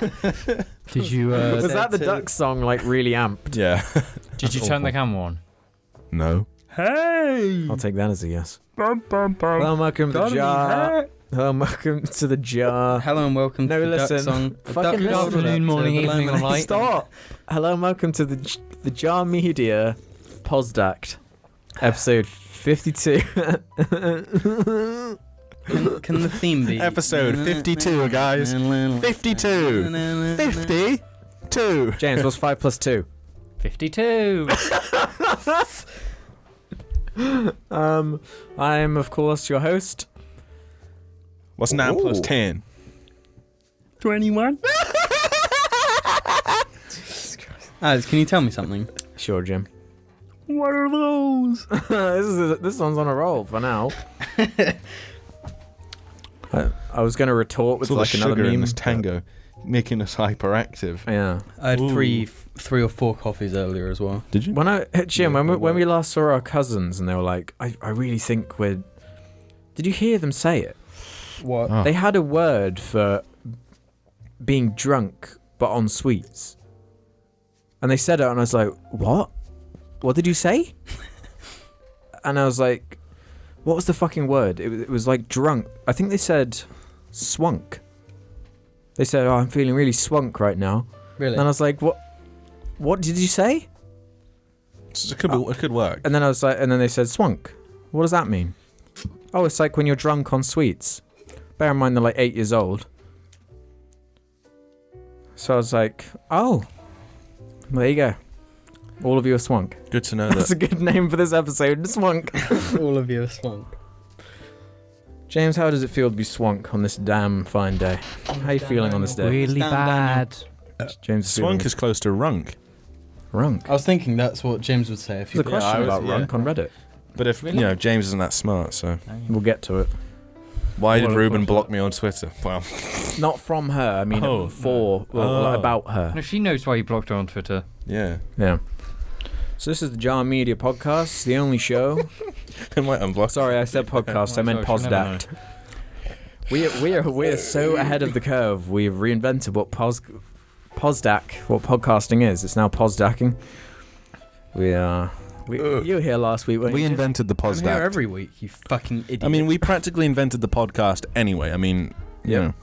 Did you? Was that the duck song, like, really amped? Yeah. Did you turn the camera on? No. Hey! I'll take that as a yes. Bum, bum, bum. Hello and welcome to the jar. Hello and welcome to the jar. Hello and welcome to the duck song. Fucking Good afternoon, morning, evening, or night. Stop. Hello and welcome to the Jar Media Posdact, episode 52. Can the theme be? Episode 52, guys. 52. 52. James, what's 5 plus 2? 52. I'm of course your host. What's 9 plus 10? 21. Alex, can you tell me something? Sure, Jim. What are those? This one's on a roll for now. I was going to retort with like another sugar meme. in this tango, making us hyperactive. Yeah. I had three or four coffees earlier as well. Did you? Jim, when we last saw our cousins and they were like, I really think we're... Did you hear them say it? What? Oh. They had a word for being drunk but on sweets. And they said it and I was like, what? What did you say? And I was like, what was the fucking word? It was like drunk. I think they said swunk. They said, oh, I'm feeling really swunk right now. Really? And I was like, what did you say? It could work. And then I was like, and then they said swunk. What does that mean? Oh, it's like when you're drunk on sweets. Bear in mind they're like 8 years old. So I was like, oh, well, there you go. All of you are swunk. Good to know That's that. a good name for this episode, swunk. All of you are swunk. James, how does it feel to be swunk on this damn fine day? How are you feeling on this day? Really Stand bad. James is Swunk is close to runk. runk. I was thinking that's what James would say if There's a you. question about yeah. runk on Reddit. But if James isn't that smart, so We'll get to it. why did Well, of Reuben course block me on Twitter? Well, Not from her. I mean, about her. No, she knows why you blocked her on Twitter. yeah. Yeah. So this is the Jar Media Podcast, the only show. I might unblock. Sorry, I said podcast. I meant Sorry, she'll never Posdact. We're so ahead of the curve. We've reinvented what Posdac, what podcasting is. It's now Posdacking. You were here last week, weren't We you? invented the I'm here Posdact. every week, you fucking idiot. I mean, we practically invented the podcast anyway. I mean, you Yeah. know,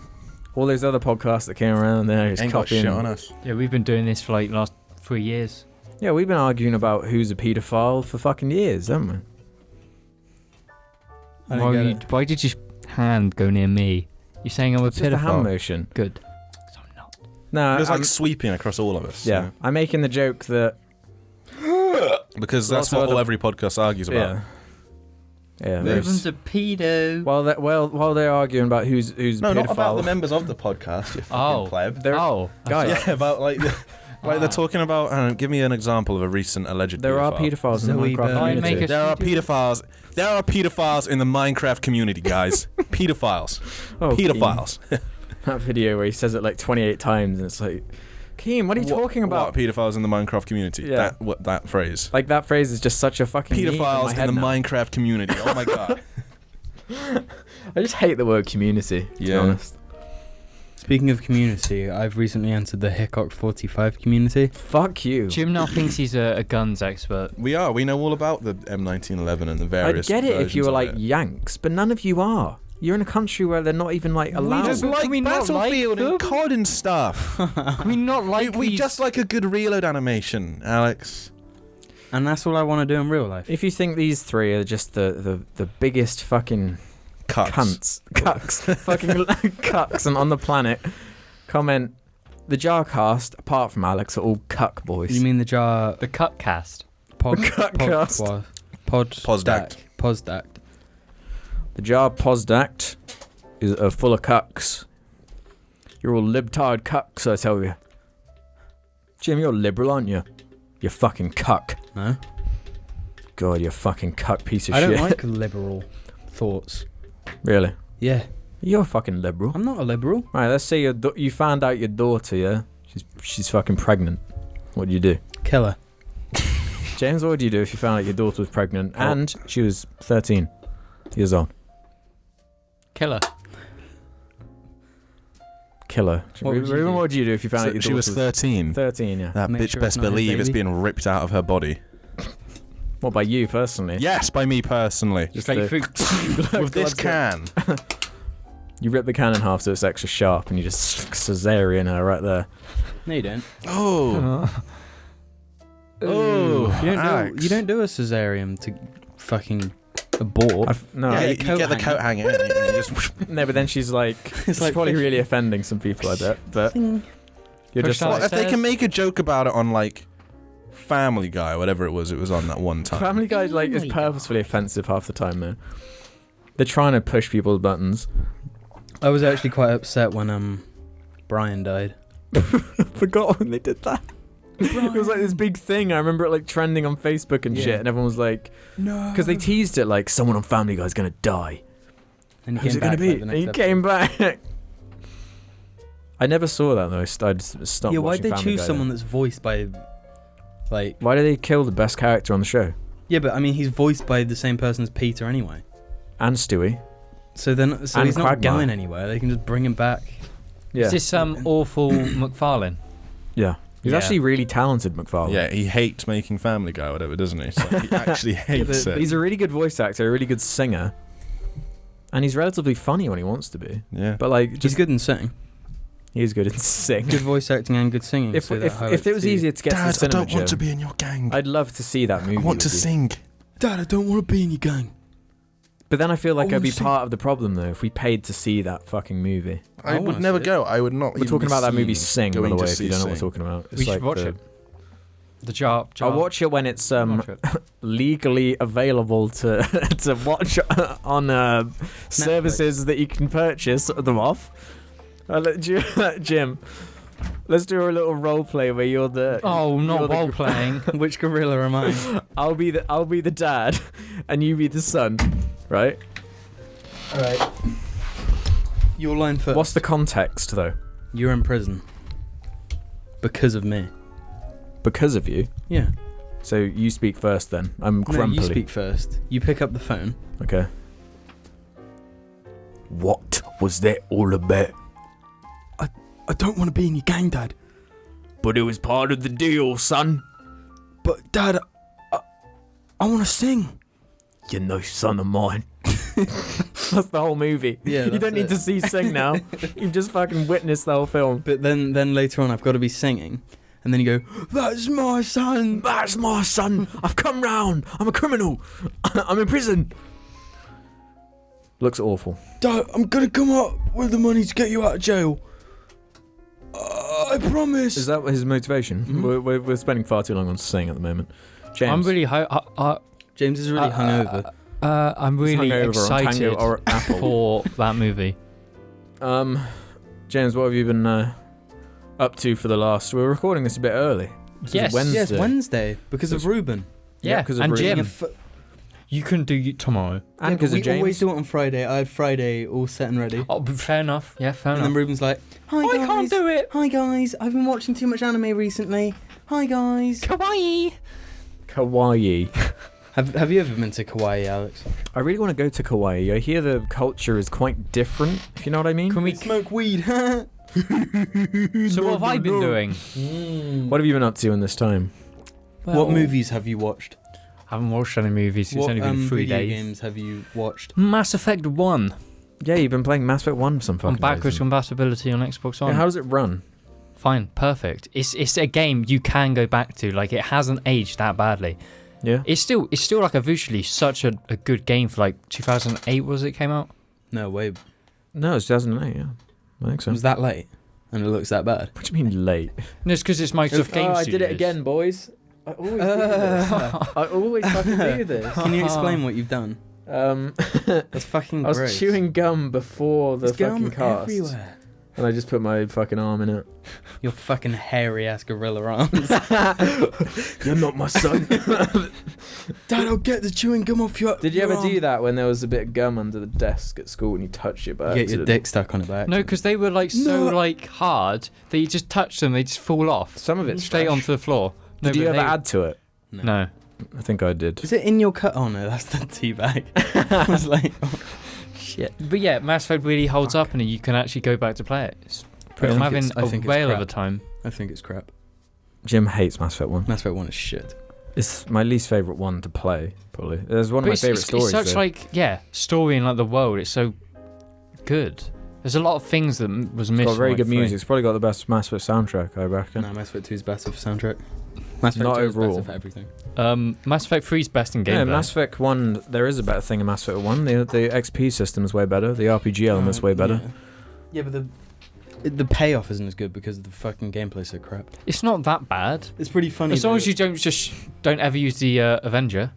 All those other podcasts that came around there, just ain't got copying. shit on us. Yeah, we've been doing this for like last 3 years. Yeah, we've been arguing about who's a paedophile for fucking years, haven't we? I don't get it. Why did your hand go near me? You're saying I'm a It's just a hand pedophile. motion. Good. 'Cause I'm not. No, It was like sweeping across all of us. yeah. I'm making the joke that Because Lots that's of what other- every podcast argues about. yeah. Reuben's a pedo. While they're arguing about who's No, a not about the paedophile, members of the podcast, you fucking Oh. pleb. guys, Yeah, about like they're talking about. Give me an example of a recent alleged. there are paedophile. paedophiles in the Zoe Minecraft Bell. community. Make a- There are pedophiles. There are pedophiles in the Minecraft community, guys. Pedophiles. Oh, Pedophiles. Keem. That video where he says it like 28 times and it's like, Keem, what are you talking about? What, pedophiles in the Minecraft community? Yeah. That phrase. Like that phrase is just such a fucking meme Pedophiles in in the my head Minecraft community. Oh my god. now. I just hate the word community, to be Yeah. honest. Speaking of community, I've recently entered the Hickok 45 community. Fuck you. Jim now thinks he's a guns expert. We are. We know all about the M1911 and the I'd various. get it if you were versions like of it. Yanks, but none of you are. You're in a country where they're not even like allowed. We just Can like we not like Battlefield and them? COD and stuff. Can we not like we these? just like a good reload animation, Alex. And that's all I want to do in real life. If you think these three are just the biggest fucking Cuts. cucks, fucking cucks and on the planet, comment the JARCAST, apart from Alex, are all cuck boys. You mean the jar the cut cast. pod, The Cutcast. Posdact. Posdact. The Jar Posdact is full of cucks. You're all libtard cucks, I tell you. Jim, you're liberal, aren't you? You fucking cuck. No, God, you fucking cuck piece of I shit. don't like liberal thoughts. Really? Yeah, You're fucking liberal. I'm not a liberal. Right, let's say you found out your daughter, yeah? She's fucking pregnant. What do you do? Kill her. James, what would you do if you found out your daughter was pregnant and she was 13 years old? Killer. kill her. What would you Reuben, do? what would you do if you found out your She was daughter 13. 13, yeah. That Make bitch sure best it's not his believe it's baby. being ripped out of her body. What, by you personally? Yes, by me personally. Just Straight the- through. With this can. You rip the can in half so it's extra sharp and you just cesarean her right there. No, you don't. Oh. Oh. You don't do a cesarean to fucking abort. No, Yeah, Yeah, you coat get the hanger. coat hanger and you just... no, but then she's like, it's like probably fish. really offending some people, I bet. But you're Push just out like, If they Upstairs. can make a joke about it on, like, Family Guy, whatever it was on that one time. Family Guy like is Family purposefully offensive half the time though. They're trying to push people's buttons. I was actually quite upset when Brian died. I forgot when they did that. It was like this big thing. I remember it like trending on Facebook and Yeah. shit, and everyone was like, No. because they teased it like someone on Family Guy's gonna die. And he Who's came it gonna back, be? like, the And next he episode. came back. I never saw that though. I just stopped. Yeah, why'd watching they Family choose Guy someone then. that's voiced by, like... Why did they kill the best character on the show? Yeah, but I mean, he's voiced by the same person as Peter anyway. And Stewie. So And he's not Quagmire. going anywhere. They can just bring him back. Yeah. Is this awful McFarlane? Yeah. He's Yeah. actually really talented, McFarlane. Yeah, he hates making Family Guy, whatever, doesn't he? So he actually hates But it. he's a really good voice actor, a really good singer. And he's relatively funny when he wants to be. Yeah. But like, He's just good in singing. he is good at singing. Good voice acting and good singing. If so that if highlights it was the- easier to get to the Dad, I cinema, don't want to Jim, be in your gang. I'd love to see that movie. I want to with you. sing. Dad, I don't want to be in your gang. But then I feel like I I'd be wanna sing. part of the problem though if we paid to see that fucking movie. I I would wanna never see it. go. I would not. We're even talking be about that movie seen Sing, by going the to way, if see you don't know what we're Sing. talking about. It's We should like watch the- it. The jar. I'll watch it when it's legally available to to watch on services that you can purchase them off. Jim, let's do a little role play where you're the. Oh, you're not the- role playing. Which gorilla am I? I'll be the dad, and you be the son, right? Alright. Your line first. What's the context though? You're in prison. Because of me. Because of you. Yeah. So you speak first then. I'm No, grumpily. you speak first. You pick up the phone. Okay. What was that all about? I don't want to be in your gang, Dad. But it was part of the deal, son. But, Dad, I want to sing. You're no son of mine. That's the whole movie. Yeah, you that's don't need it. to see Sing now. You've just fucking witnessed the whole film. But then later on, I've got to be singing. And then you go, that's my son. That's my son. I've come round. I'm a criminal. I'm in prison. Looks awful. Dad, I'm going to come up with the money to get you out of jail. I promise. Is that his motivation? Mhm. We're spending far too long on Sing at the moment. James. I'm really James is really hungover. I'm He's really hungover on excited Tango or Apple. for that movie. James, what have you been up to for the last? We're recording this a bit early. This is Yes. Wednesday. Yes, Wednesday. Because of Reuben. Yeah, because of and Reuben. Jim, you can do tomorrow. And because we of James. always do it on Friday. I had Friday all set and ready. Oh, but fair enough. Yeah, fair And then enough. Reuben's like, hi I guys. can't do it. Hi guys, I've been watching too much anime recently. Hi guys. Kawaii. Kawaii. Have you ever been to Kauai, Alex? I really want to go to Kauai. I hear the culture is quite different, if you know what I mean. Can we? smoke weed? So what have I been doing? What have you been up to in this time? What movies have you watched? I haven't watched any movies. It's What only been 3 video days. games have you watched? Mass Effect 1 Yeah, you've been playing Mass Effect 1 for some on fucking backwards reason. compatibility on Xbox Yeah, One. how does it run? Fine, perfect. It's a game you can go back to. Like, it hasn't aged that badly. Yeah. It's still like a visually such a good game for like 2008 was it came out. No, wait. No, it's 2008, yeah. I think It so. was that late? And it looks that bad? What do you mean late? No, it's because it's Microsoft Game I Studios. did it again, boys. I always do this. I always fucking do this. Can you explain what you've done? That's fucking I was gross. chewing gum before the There's fucking gum cast. everywhere. And I just put my fucking arm in it. Your fucking hairy ass gorilla arms. You're not my son. Dad, I'll get the chewing gum off your Did you ever do that when there was a bit of gum under the desk at school and you touched it by Get your accident? dick stuck on it back. No, because they were like so like hard that you just touch them, they just fall off Some of it's straight fresh. onto the floor. No, Did you but ever they- add to it? No. I think I did. Is it in your cut? Oh no, that's the tea bag. I was like, oh, shit. But yeah, Mass Effect really holds up and you can actually go back to play it. It's I'm having I think a it's whale of crap. a time. I think it's crap. Jim hates Mass Effect 1. Mass Effect 1 is shit. It's my least favourite one to play, probably. It's one of But my favourite stories. It's such though. like story in like the world. It's so good. There's a lot of things that was It's missing. got very like good three. music. It's probably got the best Mass Effect soundtrack, I reckon. No, Mass Effect 2 is better for soundtrack. Mass Effect Not 2 overall. is better for everything. Mass Effect 3 is best in gameplay. Yeah, Mass Effect 1, there is a better thing in Mass Effect 1. The XP system is way better. The RPG element's way better. Yeah, but the payoff isn't as good because the fucking gameplay's so crap. It's not that bad. It's pretty funny. As long as you don't ever use the Avenger.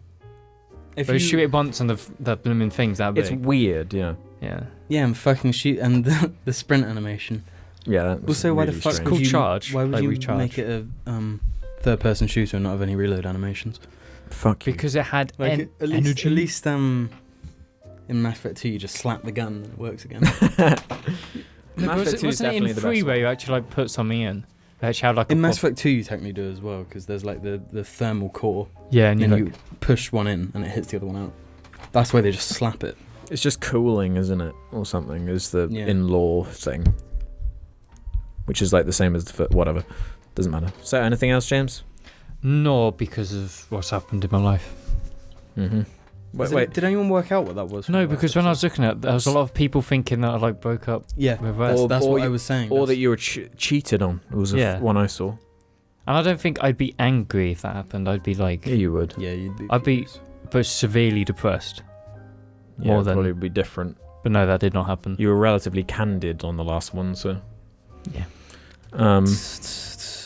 if But shoot it once and the blooming thing's that big. It's weird, yeah. Yeah. Yeah, and fucking shoot and the sprint animation. Yeah, that's Also, why the really fuck strange. Cool would you, charge, Why would like you recharge. make it a third-person shooter and not have any reload animations? Fuck you. Because it had Like energy. At least in Mass Effect 2 you just slap the gun and it works again. Mass Effect 2 is Wasn't it definitely in the 3 best where you actually like put something in? It actually had like In a Mass Effect 2 you technically do as well because there's like the thermal core yeah, and and you you like push one in and it hits the other one out. That's why they just slap it. It's just cooling, isn't it? Or something, is the Yeah. in-law thing. Which is like the same as the whatever. Doesn't matter. So, anything else, James? no, because of what's happened in my life. Mm-hmm. Wait. Did anyone work out what that was? from No, the last because when I was episode? looking at it, there was a lot of people thinking that I like broke up Yeah, with Wes. that's Or what I you- was saying. Or that That's- you were cheated on. It was Yeah. one I saw. And I don't think I'd be angry if that happened. I'd be like, Yeah, you would. Yeah, you'd be. I'd be- furious. but severely depressed. Yeah, More than- probably be different. But no, that did not happen. You were relatively candid on the last one, so. Yeah.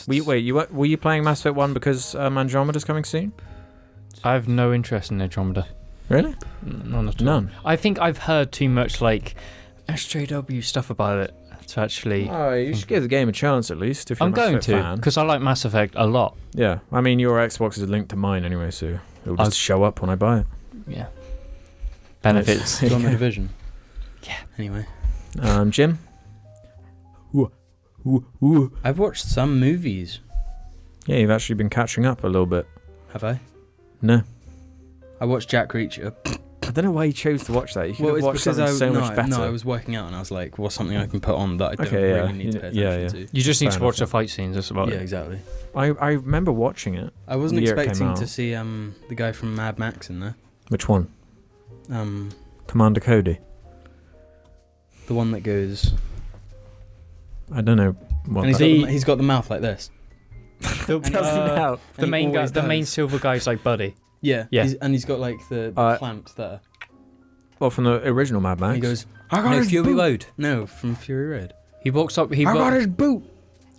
Were you playing Mass Effect 1 because Andromeda's coming soon? I have no interest in Andromeda. Really? None at all. None. I think I've heard too much like SJW stuff about it to actually. Oh, you should give the game a chance at least if you're I'm a Mass going Effect to fan. because I like Mass Effect a lot. Yeah, I mean your Xbox is linked to mine anyway, so it'll just I'll- show up when I buy it. Yeah. Benefits. It's on the division. Yeah. Anyway, Jim. Ooh. I've watched some movies. Yeah, you've actually been catching up a little bit. Have I? No, I watched Jack Reacher. I don't know why you chose to watch that. You could have watched something so much better. No, I was working out and I was like, what's something I can put on that I don't Okay, yeah. really need to pay Yeah, attention yeah. to? You just need Fair to watch the enough. fight scenes. That's about Yeah, it. exactly. I remember watching it. I wasn't The year it came expecting to out. see the guy from Mad Max in there. Which one? The Commander Cody. one that goes. I don't know what And that he's got the mouth like this. The, Tell me now. the And he main guy, always the main does. silver guy's like buddy. Yeah. Yeah. He's got like the clamps there. Well, from the original Mad Max. And he goes, I got No, his Fury boot. Road. No, from Fury Road. He walks up. I got his boot.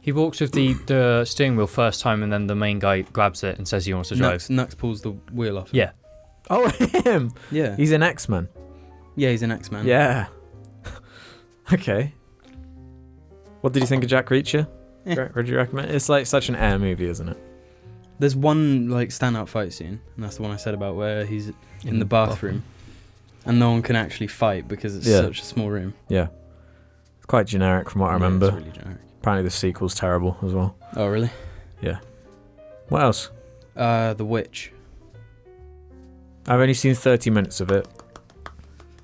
He walks with the steering wheel first time, and then the main guy grabs it and says he wants to drive. Nux pulls the wheel off. Yeah. Oh, him. Yeah. He's an X-Men. Yeah, he's an X-Man. Yeah. Okay. What did you think of Jack Reacher? Eh. Would you recommend? It's like such an air movie, isn't it? There's one like standout fight scene, and that's the one I said about where he's in the bathroom, and no one can actually fight because it's Yeah. such a small room. Yeah. It's quite generic from what I Yeah, remember. it's really generic. Apparently the sequel's terrible as well. Oh really? What else? The Witch. I've only seen 30 minutes of it.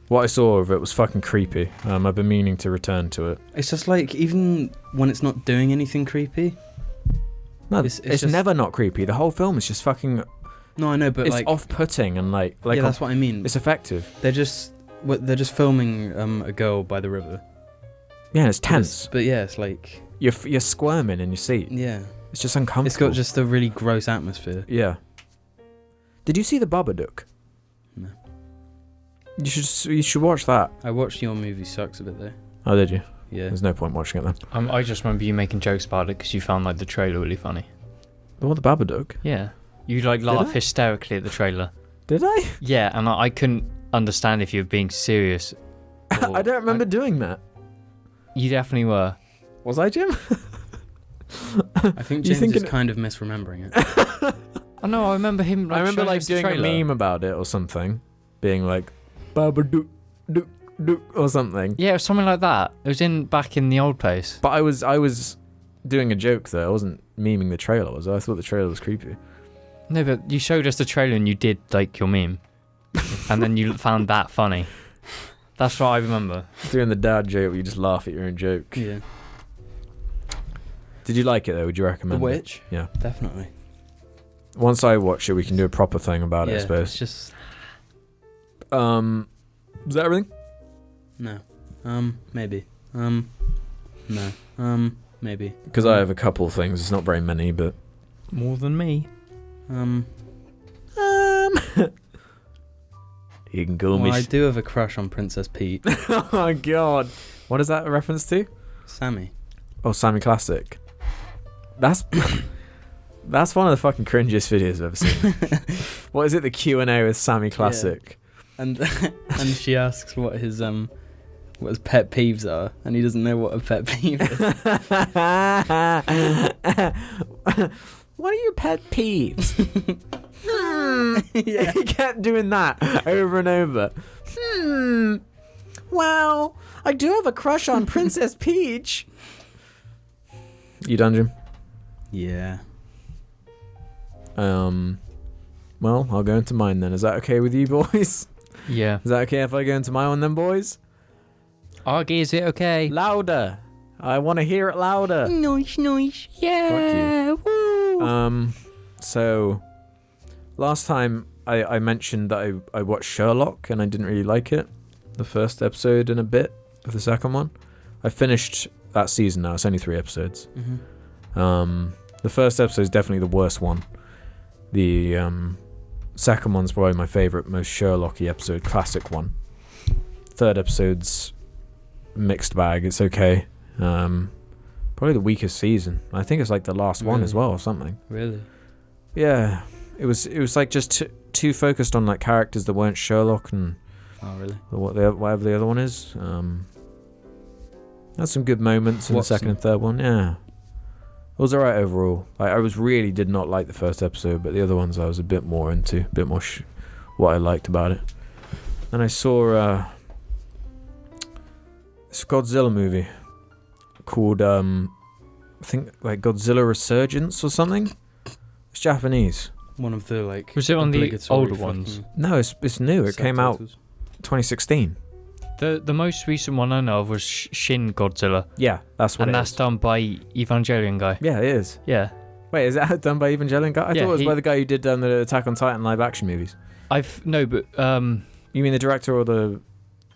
What I saw of it was fucking creepy. I've been meaning to return to it. It's just like even when it's not doing anything creepy. No, It's it's just- never not creepy. The whole film is just fucking. No, I know, but It's like off-putting and like yeah, that's what I mean. it's effective. They're just filming a girl by the river. Yeah, it's tense. But yeah, it's like You're squirming in your seat. yeah, It's just uncomfortable. it's got just a really gross atmosphere. Yeah. Did you see the Babadook? No. You should watch that. I watched Your Movie Sucks a bit though. Oh, did you? Yeah. There's no point watching it then. I just remember you making jokes about it because you found like the trailer really funny. What, the Babadook? Yeah. You like Did laugh I? hysterically at the trailer. Did I? Yeah, and I couldn't understand if you were being serious. or- I don't remember doing that. You definitely were. Was I, Jim? I think You James think is it- kind of misremembering it. I know. I remember him. Like, I remember showing like us the doing a trailer. meme about it or something, being like Babadook, dook, dook, or something. Yeah, it was something like that. It was back in the old place. But I was doing a joke though. I wasn't memeing the trailer, was I? I thought the trailer was creepy. No, but you showed us the trailer and you did like your meme, and then you found that funny. That's what I remember. Doing the dad joke where you just laugh at your own joke. Yeah. Did you like it though? Would you The recommend it? Witch? Yeah. Definitely. Once I watch it, we can do a proper thing about it, I It's suppose. just Is that everything? no. Maybe. No. Maybe. Because I have a couple of things. It's not very many, but More than me. you can call Well, I me. do have a crush on Princess Peach. Oh my god! What is that a reference to? Sammy. Oh, Sammy Classic. That's that's one of the fucking cringiest videos I've ever seen. What is it? The Q&A with Sammy Classic. And and she asks what his pet peeves are, and he doesn't know what a pet peeve is. What are your pet peeves? Yeah. He kept doing that over and over. Well, I do have a crush on Princess Peach. You done, Jim? Yeah. Well, I'll go into mine then. Is that okay with you boys? Yeah. Is that okay if I go into my one then, boys? Argy, is it okay? Louder. I want to hear it louder. Noise. Yeah. Woo. So last time I mentioned that I watched Sherlock and I didn't really like it. The first episode and a bit of the second one. I finished that season now. It's only 3 episodes. Mm-hmm. The first episode is definitely the worst one. The second one's probably my favourite, most Sherlocky episode, classic one. Third episode's mixed bag. It's okay. Probably the weakest season. I think it's like the last one as Really? well or something. Really? Yeah, it was like just too focused on like characters that weren't Sherlock and Oh, really? whatever the other one is. Had some good moments in the second and third one. Yeah, it was alright overall. Like I really did not like the first episode, but the other ones I was a bit more into, a bit more what I liked about it. And I saw this Godzilla movie called I think like Godzilla Resurgence or something. It's Japanese. One of the like. Was it on the obligatory older ones? fucking No, it's new. It came out subtitles. 2016. The most recent one I know of was Shin Godzilla, Yeah, that's what and it that's is. done by Evangelion guy. Yeah, it is. Yeah, Wait, is that done by Evangelion guy? I Yeah, thought it was he- by the guy who did the Attack on Titan live action movies. but You mean the director or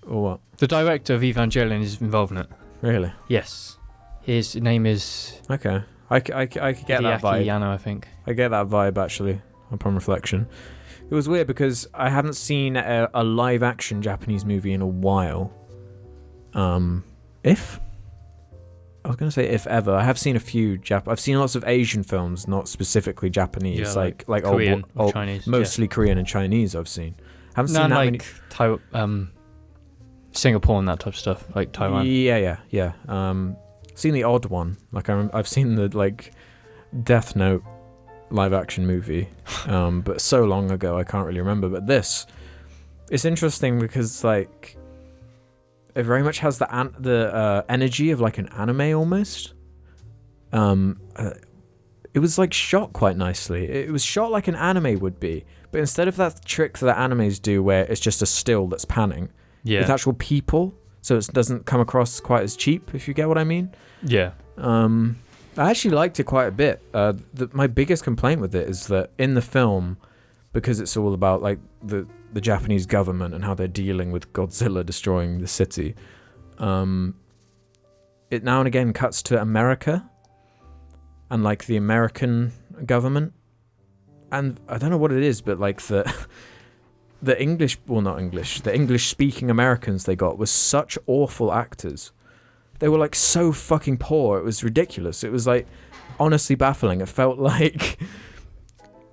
what? the director of Evangelion is involved in it. Really? Yes, his name is Okay. I could get that Hideaki vibe. Yano, I think. I get that vibe actually, upon reflection. It was weird because I haven't seen a live action Japanese movie in a while. If ever, I have seen a few I've seen lots of Asian films, not specifically Japanese, Yeah, like Korean or old Chinese. mostly Korean and Chinese. I've seen. Haven't No, seen that like many. Singapore and that type of stuff, like Taiwan. Yeah. Seen the odd one. Like I've seen the like Death Note live action movie, but so long ago I can't really remember. But it's interesting because like it very much has the energy of like an anime almost. It was like shot quite nicely. It was shot like an anime would be, but instead of that trick that animes do, where it's just a still that's panning. Yeah, With actual people, so it doesn't come across quite as cheap, if you get what I mean. yeah. I actually liked it quite a bit. My biggest complaint with it is that in the film, because it's all about like the Japanese government and how they're dealing with Godzilla destroying the city, it now and again cuts to America and like the American government, and I don't know what it is, but like the English speaking Americans they got was such awful actors. They were like so fucking poor. It was ridiculous. It was like honestly baffling. It felt like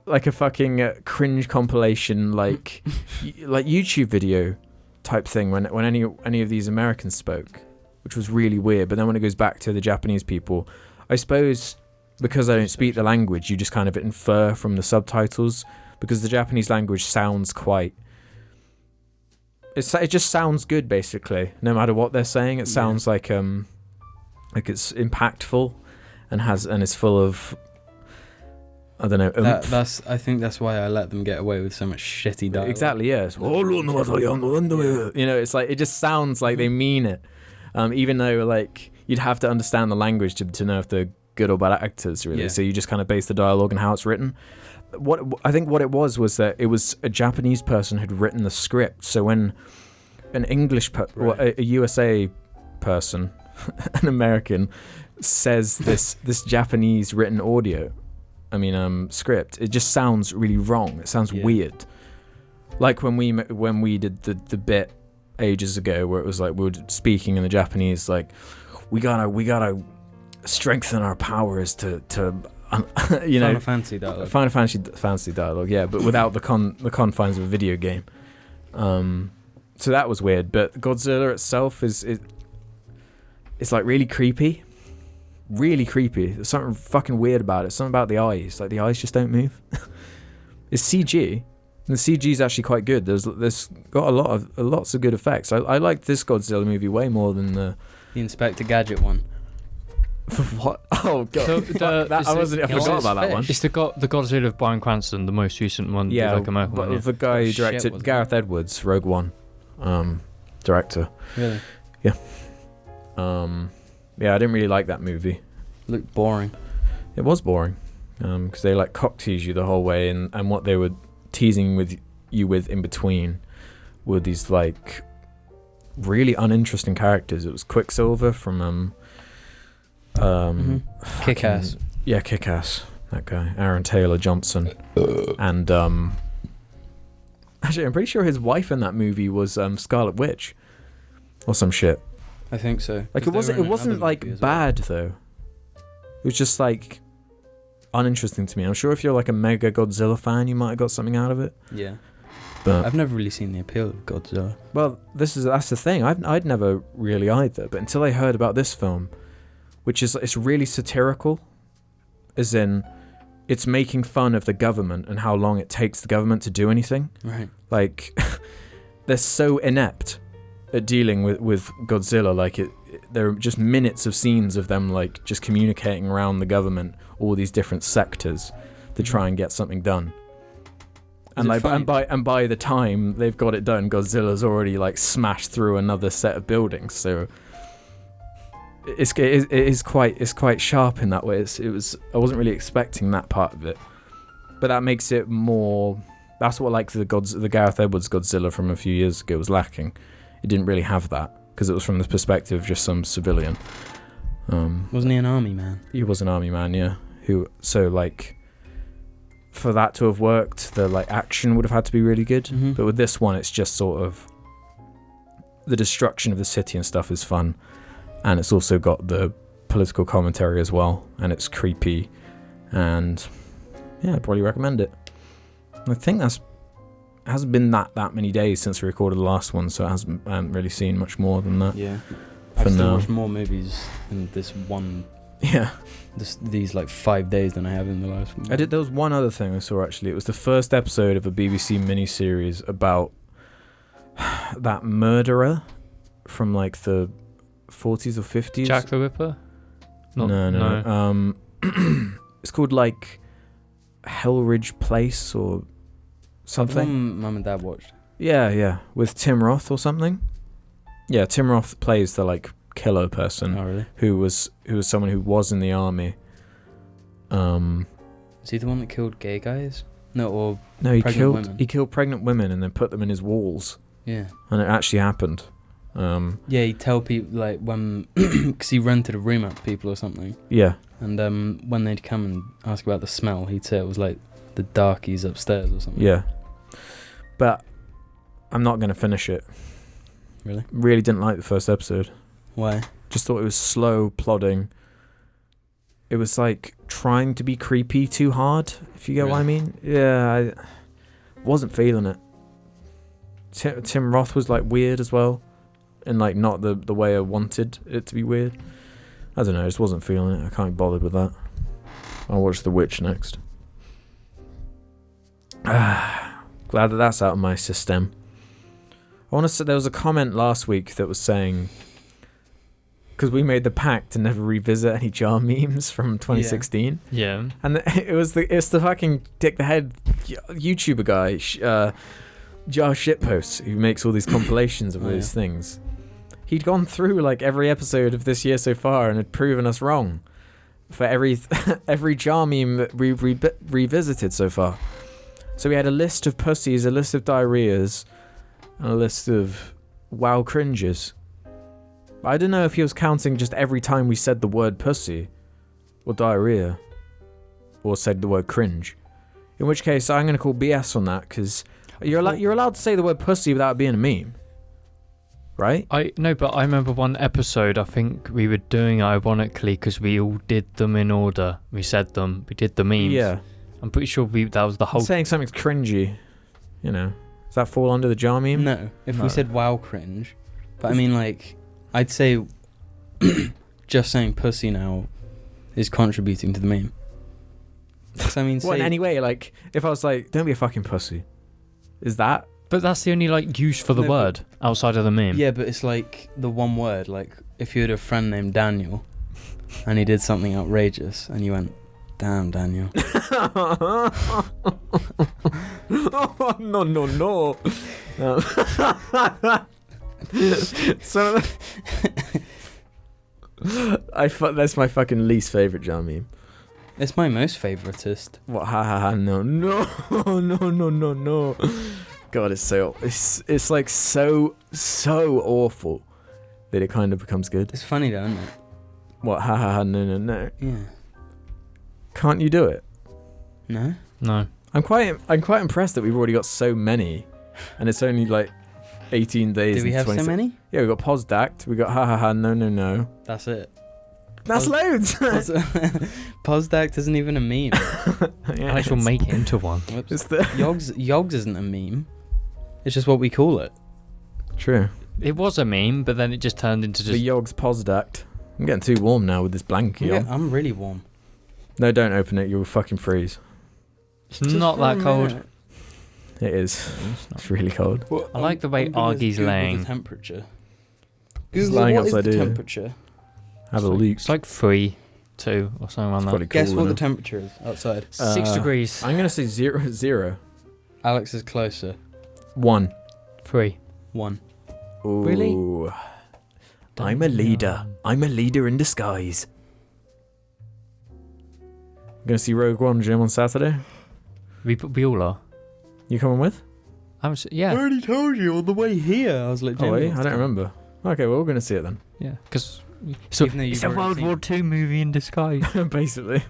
a fucking cringe compilation, like YouTube video type thing when any of these Americans spoke, which was really weird. But then when it goes back to the Japanese people, I suppose because I don't speak the language, you just kind of infer from the subtitles, because the Japanese language sounds quite. It just sounds good basically. No matter what they're saying, it sounds like it's impactful and it's full of, I don't know. I think that's why I let them get away with so much shitty dialogue. Exactly. Yes. You know, it's like it just sounds like they mean it, even though like you'd have to understand the language to know if the good or bad actors, really. Yeah. So you just kind of base the dialogue on how it's written. I think what it was that it was a Japanese person who'd written the script. So when an or a USA person, an American, says this Japanese written script, it just sounds really wrong. It sounds weird. Like when we did the bit ages ago where it was like we were speaking in the Japanese, like we gotta strengthen our powers to Final Fantasy dialogue. Final Fantasy dialogue, yeah, but without the confines of a video game. So that was weird. But Godzilla itself is like really creepy. Really creepy. There's something fucking weird about it. Something about the eyes. Like the eyes just don't move. It's CG. And the CG is actually quite good. There's got lots of good effects. I liked this Godzilla movie way more than the Inspector Gadget one. What? Oh god! So I forgot about that one. It's the Godzilla of Bryan Cranston, the most recent one. Yeah, the American one. Yeah. The guy who shit, directed wasn't Gareth Edwards, Rogue One, director. Really? Yeah, I didn't really like that movie. Looked boring. It was boring, because they like cock tease you the whole way, and what they were teasing you with in between were these like really uninteresting characters. It was Quicksilver from Kick-Ass. Yeah, Kick-Ass. That guy, Aaron Taylor Johnson, and actually, I'm pretty sure his wife in that movie was Scarlet Witch, or some shit. I think so. Like it wasn't like bad though. It was just like uninteresting to me. I'm sure if you're like a mega Godzilla fan, you might have got something out of it. Yeah. But I've never really seen the appeal of Godzilla. well, that's the thing. I'd never really either. But until I heard about this film, which is it's really satirical, as in it's making fun of the government and how long it takes the government to do anything. Right. Like they're so inept at dealing with Godzilla. Like there are just minutes of scenes of them like just communicating around the government, all these different sectors, to try and get something done. And like, and by the time they've got it done, Godzilla's already like smashed through another set of buildings. So it is quite sharp in that way. I wasn't really expecting that part of it, but that makes it more. That's what like the Gareth Edwards Godzilla from a few years ago was lacking. It didn't really have that because it was from the perspective of just some civilian. Wasn't he an army man? He was an army man, yeah. So like, for that to have worked, the like action would have had to be really good. Mm-hmm. But with this one, it's just sort of the destruction of the city and stuff is fun, and it's also got the political commentary as well, and it's creepy, and yeah, I'd probably recommend it. I think it hasn't been that many days since we recorded the last one, so I haven't really seen much more than that. Yeah. For I've still now. watched more movies in this one. Yeah. These like 5 days than I have in the last one. There was one other thing I saw actually. It was the first episode of a BBC miniseries about that murderer from like the 40s or 50s. Jack the Ripper? No. It's called like Hellridge Place or The something. one Mum and Dad watched. Yeah, with Tim Roth or something. Yeah, Tim Roth plays the like killer person. Oh really? who was someone who was in the army. Is he the one that killed gay guys? No, He pregnant women. killed pregnant women and then put them in his walls, yeah. and it actually happened. Yeah, he'd tell people like when because he rented a room out to people or something, Yeah, and when they'd come and ask about the smell, he'd say it was like the darkies upstairs or something. yeah. But I'm not gonna finish it. Really? Really didn't like the first episode. Why? Just thought it was slow, plodding. It was like trying to be creepy too hard, if you get what I Really? mean. Yeah, I wasn't feeling it. Tim Roth was like weird as well, and like not the way I wanted it to be weird. I don't know, I just wasn't feeling it. I can't be bothered with that. I'll watch The Witch next. Glad that that's out of my system. I want to say there was a comment last week that was saying, because we made the pact to never revisit any jar memes from 2016, Yeah. and it's the fucking Dick the Head YouTuber guy, Jar Shitpost, who makes all these compilations of all these things. He'd gone through like every episode of this year so far and had proven us wrong. for every jar meme that we've revisited so far. So we had a list of pussies, a list of diarrheas, and a list of wow cringes. I don't know if he was counting just every time we said the word pussy, or diarrhea, or said the word cringe. In which case, I'm going to call BS on that, because you're allowed to say the word pussy without it being a meme. Right? But I remember one episode, I think we were doing it ironically because we all did them in order. We said them, we did the memes. Yeah. I'm pretty sure that was the whole... Saying something's cringy, you know. Does that fall under the jar meme? No, if No. we said wow cringe. But I mean, like, I'd say just saying pussy now is contributing to the meme. 'Cause I mean, Well, in any way, like, if I was like, don't be a fucking pussy, is that... But that's the only like use for the No, word outside of the meme. yeah, but it's like the one word. Like, if you had a friend named Daniel and he did something outrageous and you went, damn, Daniel. No. So that's my fucking least favorite jar meme. It's my most favoritist. What? No. God, it's like so awful that it kind of becomes good. It's funny though, isn't it? What? No. Yeah. Can't you do it? No? No. I'm quite impressed that we've already got so many, and it's only like 18 days. Do we have so many? Yeah, we got Posdact, we got no. That's it. That's loads. Posdact isn't even a meme. Yeah, I shall make it into one. Whoops. it's the Yogs isn't a meme. It's just what we call it. true. It was a meme, but then it just turned into just... The Yogs Posdact. I'm getting too warm now with this blanket on. I'm really warm. No, don't open it. You'll fucking freeze. It's not that cold. It is. It's really cold. Well, I like the way I'm gonna Argy's Google laying. The temperature. He's Google, lying what is outside the here. temperature? Have a leak. It's like 3, 2 or something It's like probably that. Guess cool, what the isn't it? temperature is outside. 6 degrees. I'm gonna say 0. Alex is closer. 1. 3. 1. Ooh. Really? I'm a leader. I'm a leader in disguise. I'm gonna see Rogue One Gym on Saturday. We all are. You coming with? Yeah. I already told you on the way here. I was like, Oh wait, I don't remember. Okay, well we're gonna see it then. Yeah. Because... So Even though it's you've a World already War II movie in disguise. Basically.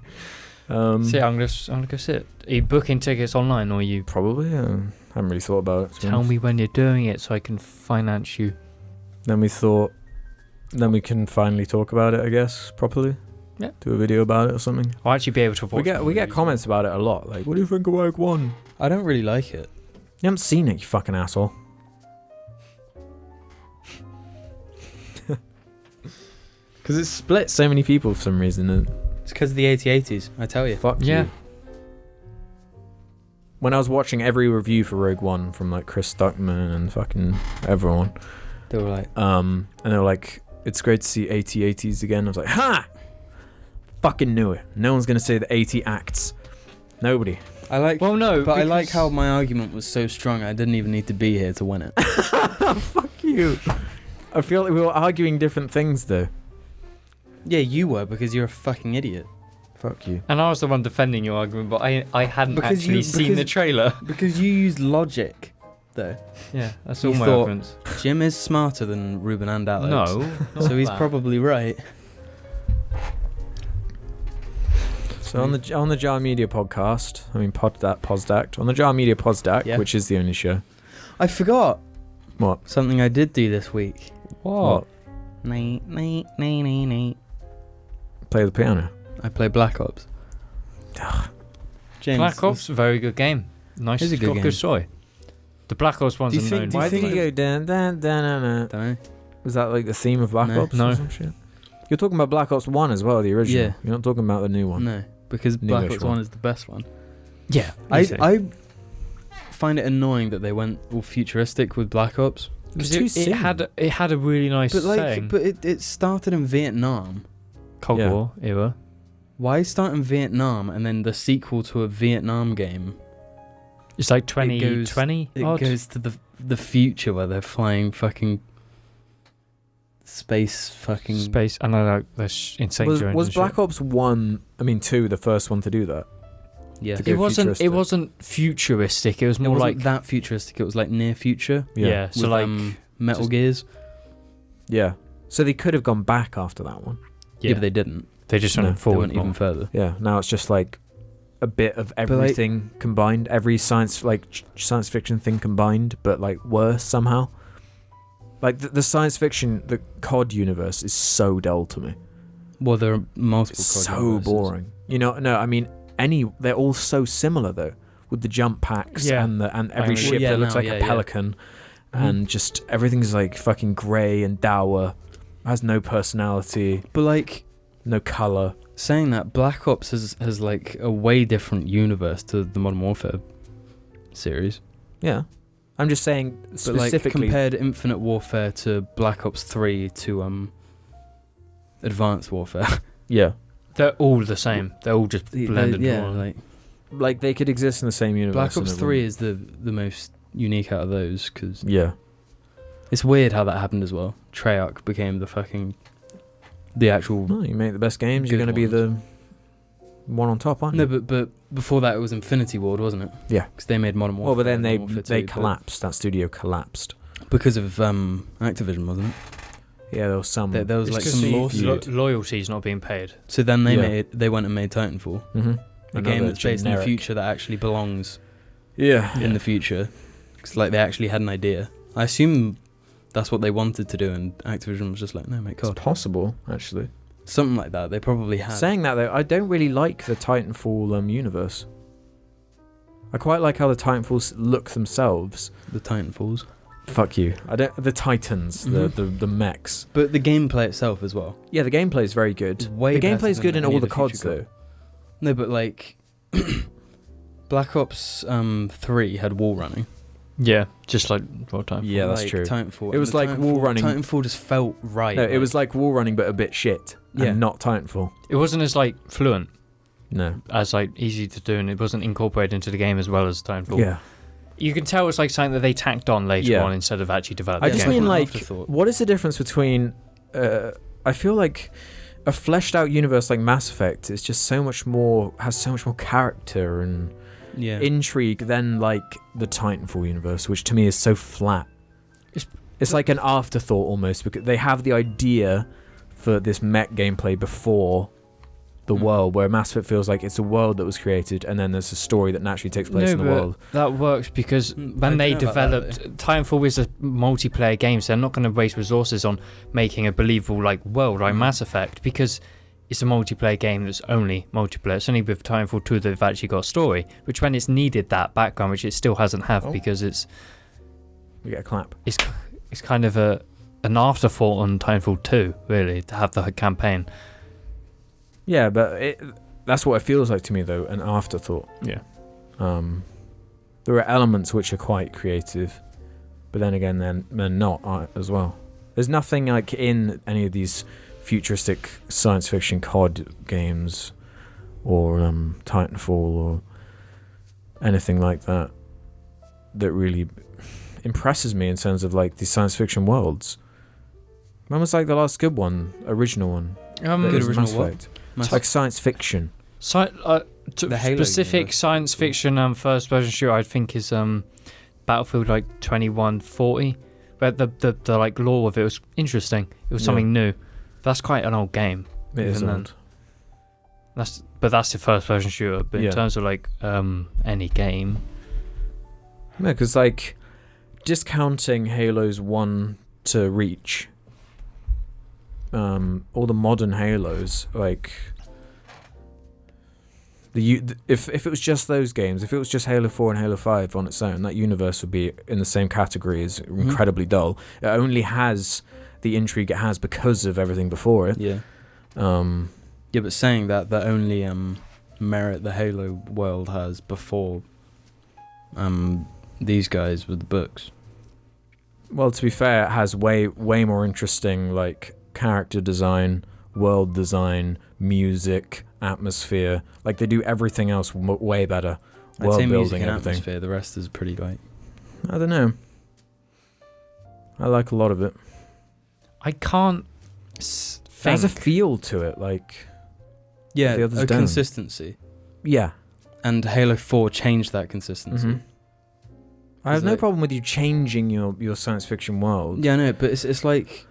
So yeah, I'm gonna go sit. Are you booking tickets online or you... Probably. I haven't really thought about it. to be Tell honest. me when you're doing it so I can finance you. Then we can finally talk about it, I guess, properly. Yeah. Do a video about it or something. I'll actually be able to watch We get comments about it a lot. Like, what do you think of Rogue One? I don't really like it. You haven't seen it, you fucking asshole. Because it split so many people for some reason. And It's because of the 80s, I tell you. fuck Yeah. you. When I was watching every review for Rogue One from like Chris Stuckman and fucking everyone, They were like, and they were like, "It's great to see 80s again." I was like, "Ha! Fucking knew it. No one's gonna say the 80 acts. Nobody." I like. Well, no, But I like because- how my argument was so strong. I didn't even need to be here to win it. Fuck you. I feel like we were arguing different things though. Yeah, you were because you're a fucking idiot. Fuck you. And I was the one defending your argument, but I hadn't Because actually seen the trailer. Because you used logic, though. Yeah, that's You all my thought- arguments. Jim is smarter than Reuben and Alex. No. So he's that. probably right. So on the Jar Media podcast, I mean Posdact, on the Jar Media Posdact, Yeah. which is the only show. I forgot What? something I did do this week. What? Play the piano. I play Black Ops. James, Black Ops, very good game. Nice. It's a good got game. good story. The Black Ops one's Do you a think- known. do you Why think did you go dan dan dan dan? Don't know. Was that like the theme of Black No. Ops? No. Or some shit? You're talking about Black Ops 1 as well, the original. Yeah. You're not talking about the new one. No, because Newish Black Ops one. 1 is the best one. Yeah. easily. I find it annoying that they went all futuristic with Black Ops. It was Because too it soon. had a really nice But saying. it started in Vietnam. Cold Yeah. War era. Why start in Vietnam and then the sequel to a Vietnam game? It's like goes- 2020. It goes to the future where they're flying fucking space fucking Space, and I like the insane Was, drones was and Black shit. Ops 1, I mean 2, the first one to do that? Yeah. To go It wasn't. futuristic. It wasn't futuristic. It was It more wasn't like that futuristic. It was like near future. yeah. So with, like Metal just- Gears. Yeah. So they could have gone back after that one. Yeah, but they didn't. they just No, went They forward went even more. further. Yeah. Now it's just like a bit of like- everything combined, every science fiction thing combined, but like worse somehow. Like the science fiction, the COD universe is so dull to me. Well, there are multiple. It's COD so universes. boring. No, I mean they're all so similar though, with the jump packs Yeah. and every mean- ship Well, yeah, that looks now, like yeah, a yeah. pelican, Mhm. and just everything's like fucking grey and dour, has no personality, But like no color. saying that, Black Ops has like a way different universe to the Modern Warfare series. Yeah, I'm just saying But like specifically. compared Infinite Warfare to Black Ops 3 to Advanced Warfare. Yeah, They're all the same. They're all just blended. yeah, more. like they could exist in the same universe. Black and Ops it 3 wouldn't- is the most unique out of those because Yeah, it's weird how that happened as well. Treyarch became the actual. no, you make the best games. You're Good going to be the one on top, aren't No, you? but before that it was Infinity Ward, wasn't it? Yeah. Because they made Modern Warfare. Well, but then and they Modern Warfare 2, but- collapsed. That studio collapsed. because of Activision, wasn't it? Yeah, there was some. There was It's like 'cause some the lawsuit. loyalty's not being paid. So then Yeah. they went and made Titanfall, Mm-hmm. a game that's based in the future that actually belongs Yeah. in the future. Because like they actually had an idea. I assume that's what they wanted to do, and Activision was just like, no, make It's COD. possible, actually. Something like that. They probably had. Saying that though, I don't really like the Titanfall universe. I quite like how the Titanfalls look themselves. the Titanfalls. Fuck you. I don't. The Titans, Mhm. the mechs. But the gameplay itself as well. Yeah, the gameplay is very good. It's way The better gameplay is than good in any all of the the CODs future though. No, but like Black Ops 3 had wall running. Yeah, just like World Time. Yeah, that's like true. Titanfall. It was and the like wall running. Titanfall just felt right. No, it was like wall running, but a bit shit. Yeah. And not Titanfall. It wasn't as like fluent No. as like easy to do, and it wasn't incorporated into the game as well as Titanfall. Yeah. You can tell it's like something that they tacked on later Yeah. on instead of actually developing. I Yeah, just it's mean an like, afterthought. what is the difference between? I feel like a fleshed out universe like Mass Effect is just so much more, has so much more character and yeah. intrigue than like the Titanfall universe, which to me is so flat. It's like an afterthought almost, because they have the idea for this mech gameplay before the world, where Mass Effect feels like it's a world that was created and then there's a story that naturally takes place in the world. That works because I when they don't know about that, developed Titanfall is a multiplayer game, so they're not going to waste resources on making a believable like world like Mass Effect, because it's a multiplayer game that's only multiplayer. It's only with Titanfall 2 they've actually got a story, which when it's needed that background, which it still hasn't have, because it's We get a clap. kind of an afterthought on Titanfall 2 really to have the campaign. Yeah, but that's what it feels like to me though, an afterthought. Yeah. There are elements which are quite creative, but then again they're not as well. There's nothing like in any of these futuristic science fiction COD games or Titanfall or anything like that that really impresses me in terms of like the science fiction worlds. When was like the last good one, original one? That Good is original Mass what? Effect. Like science fiction. The Halo Specific universe. science fiction first person shooter I think is Battlefield like 2140, where the like lore of it was interesting. It was Yeah. something new. That's quite an old game. It is Even then. old. That's the first person shooter. But Yeah. in terms of like any game, Yeah, because like discounting Halo's 1 to Reach, all the modern Halos, like if it was just those games, if it was just Halo 4 and Halo 5 on its own, that universe would be in the same category as incredibly dull. It only has the intrigue it has because of everything before it. Yeah. Yeah, but saying that only merit the Halo world has before these guys with the books. Well, to be fair, it has way more interesting like character design, world design, music, atmosphere. Like they do everything else way better. I'd World say music building, and everything. atmosphere. The rest is pretty like. I don't know. I like a lot of it. I can't It has a think. feel to it, like Yeah, the others a don't. consistency. yeah. And Halo 4 changed that consistency. Mhm. I have Is no it- problem with you changing your science fiction world. Yeah, I know, but it's like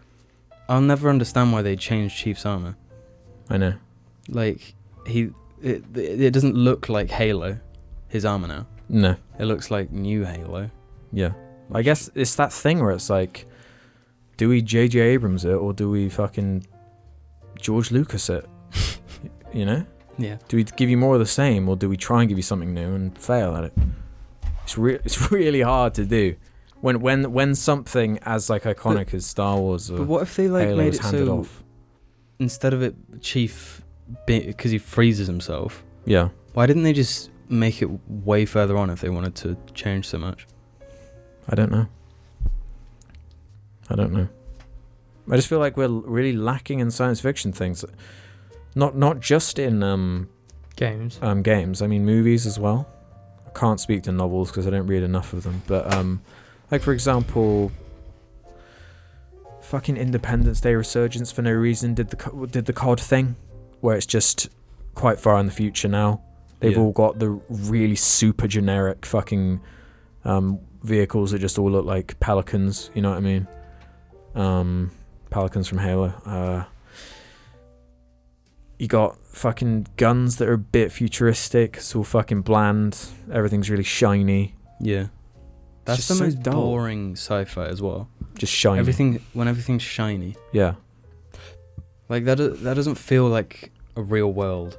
I'll never understand why they changed Chief's armor. I know. Like it doesn't look like Halo, his armor now. No. It looks like new Halo. Yeah. I guess it's that thing where it's like, do we J.J. Abrams it or do we fucking George Lucas it? You know? Yeah. Do we give you more of the same or do we try and give you something new and fail at it? It's really hard to do. When something as like iconic as Star Wars or But what if they like Halo made is it handed so off? instead of it Chief because he freezes himself, Yeah. why didn't they just make it way further on if they wanted to change so much? I don't know. I just feel like we're really lacking in science fiction things. Not just in Games. games. I mean movies as well. I can't speak to novels because I don't read enough of them. But like for example, fucking Independence Day Resurgence for no reason did the COD thing, where it's just quite far in the future now. They've Yeah. all got the really super generic fucking vehicles that just all look like Pelicans. You know what I mean? Pelicans from Halo. You got fucking guns that are a bit futuristic. It's all fucking bland. Everything's really shiny. Yeah. That's It's the just so most dull. boring sci-fi as well. Just shiny. When everything's shiny. Yeah, Like that doesn't feel like a real world.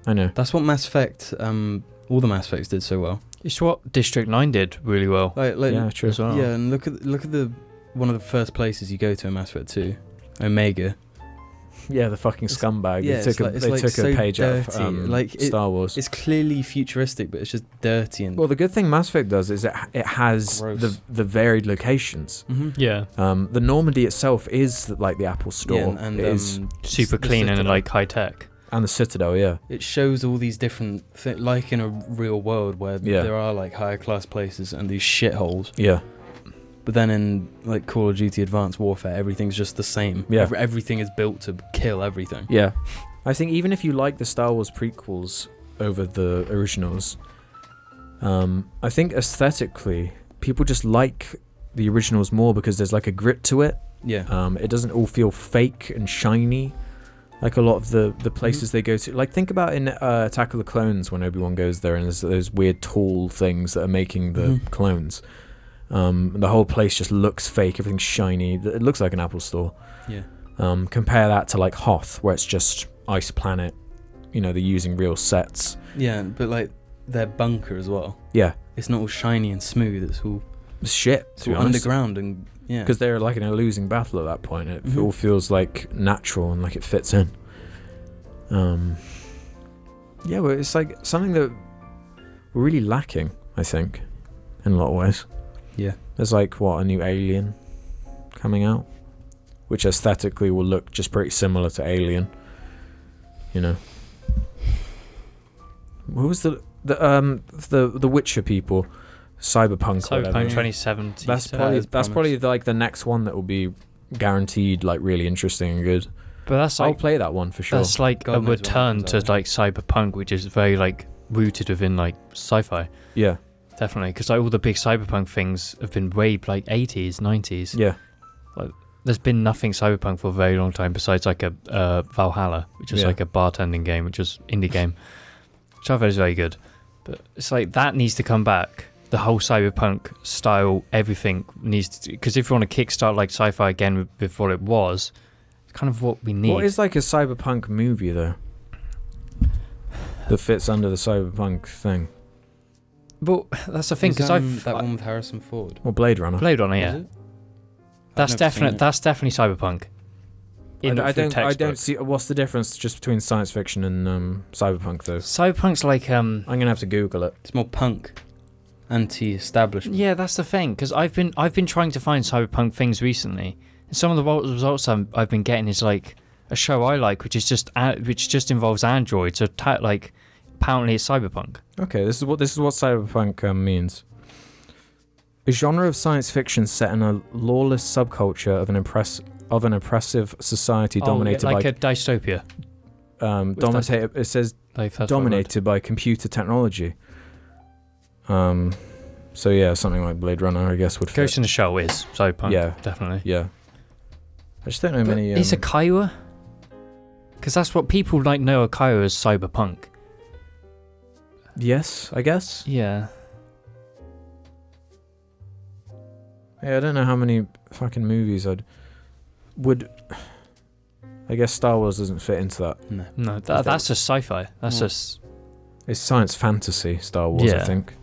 I know. That's what Mass Effect all the Mass Effects did so well. It's what District 9 did really well Like Yeah, true. as well. yeah, and look at the one of the first places you go to in Mass Effect 2, Omega. Yeah, the fucking scumbag. yeah, They took so a page out dirty. of Like, Star Wars. It's clearly futuristic, but it's just dirty and Well, the good thing Mass Effect does is it has Gross. the varied locations. Mhm. Yeah. The Normandy itself is like the Apple Store. Yeah, and It is, Super the clean and Citadel. like high tech. and the Citadel. Yeah, It shows all these different like in a real world where Yeah. there are like higher class places and these shitholes. yeah, But then in like Call of Duty Advanced Warfare, everything's just the same. Yeah. Everything is built to kill everything. yeah. I think even if you like the Star Wars prequels over the originals, I think aesthetically people just like the originals more because there's like a grit to it. Yeah. It doesn't all feel fake and shiny like a lot of the places they go to. Like think about in Attack of the Clones when Obi-Wan goes there and there's those weird tall things that are making the Mhm. clones. The whole place just looks fake. Everything's shiny. It looks like an Apple store. Yeah. Compare that to like Hoth, where it's just ice planet. You know, they're using real sets. Yeah, but like their bunker as well. Yeah, It's not all shiny and smooth. It's all shit. it's all underground and yeah. Because they're like in a losing battle at that point. It Mhm. all feels like natural and like it fits in. Yeah, well, it's like something that we're really lacking, I think, in a lot of ways. Yeah. There's like a new Alien coming out, which aesthetically will look just pretty similar to Alien. You know. Who was the Witcher people? Cyberpunk. or whatever. Cyberpunk Yeah. 2070. That's so- probably is like the next one that will be guaranteed like really interesting and good. But that's I'll like play that one for sure. that's like God a knows when it return comes to out. like Cyberpunk, which is very like rooted within like sci-fi. Yeah, Definitely, because like all the big Cyberpunk things have been way like 80s, 90s. yeah, There's been nothing Cyberpunk for a very long time besides like a Valhalla, which is Yeah. like a bartending game, which is indie game, which I thought is very good. But it's like that needs to come back. The whole Cyberpunk style, everything needs to, because if you want to kickstart like sci-fi again with what it was, it's kind of what we need. What is like a cyberpunk movie though? That fits under the cyberpunk thing. But that's the thing, Is, because that one with Harrison Ford. Or Blade Runner. Blade Runner, Was yeah, it? that's I've never seen definite. it. That's definitely Cyberpunk. I don't textbook. see what's the difference just between science fiction and cyberpunk though. Cyberpunk's like I'm gonna have to Google it. It's more punk, anti-establishment. yeah, that's the thing, because I've been trying to find cyberpunk things recently, and some of the results I've been getting is like a show I like, which just involves androids. So like apparently it's cyberpunk. Okay, this is what cyberpunk means. A genre of science fiction set in a lawless subculture of an of an oppressive society Oh, dominated like by a dystopia. it says Like that's dominated by computer technology. So yeah, something like Blade Runner, I guess, would fit. Ghost in the Shell is Cyberpunk. Yeah. Definitely. Yeah. I just don't know But many. is a Kiowa? Because that's what people like know a Kiowa as Cyberpunk. Yes, I guess. Yeah. Yeah, I don't know how many fucking movies would. I guess Star Wars doesn't fit into that. No, that's just sci-fi. That's Yeah. just It's science fantasy Star Wars, I Yeah. think.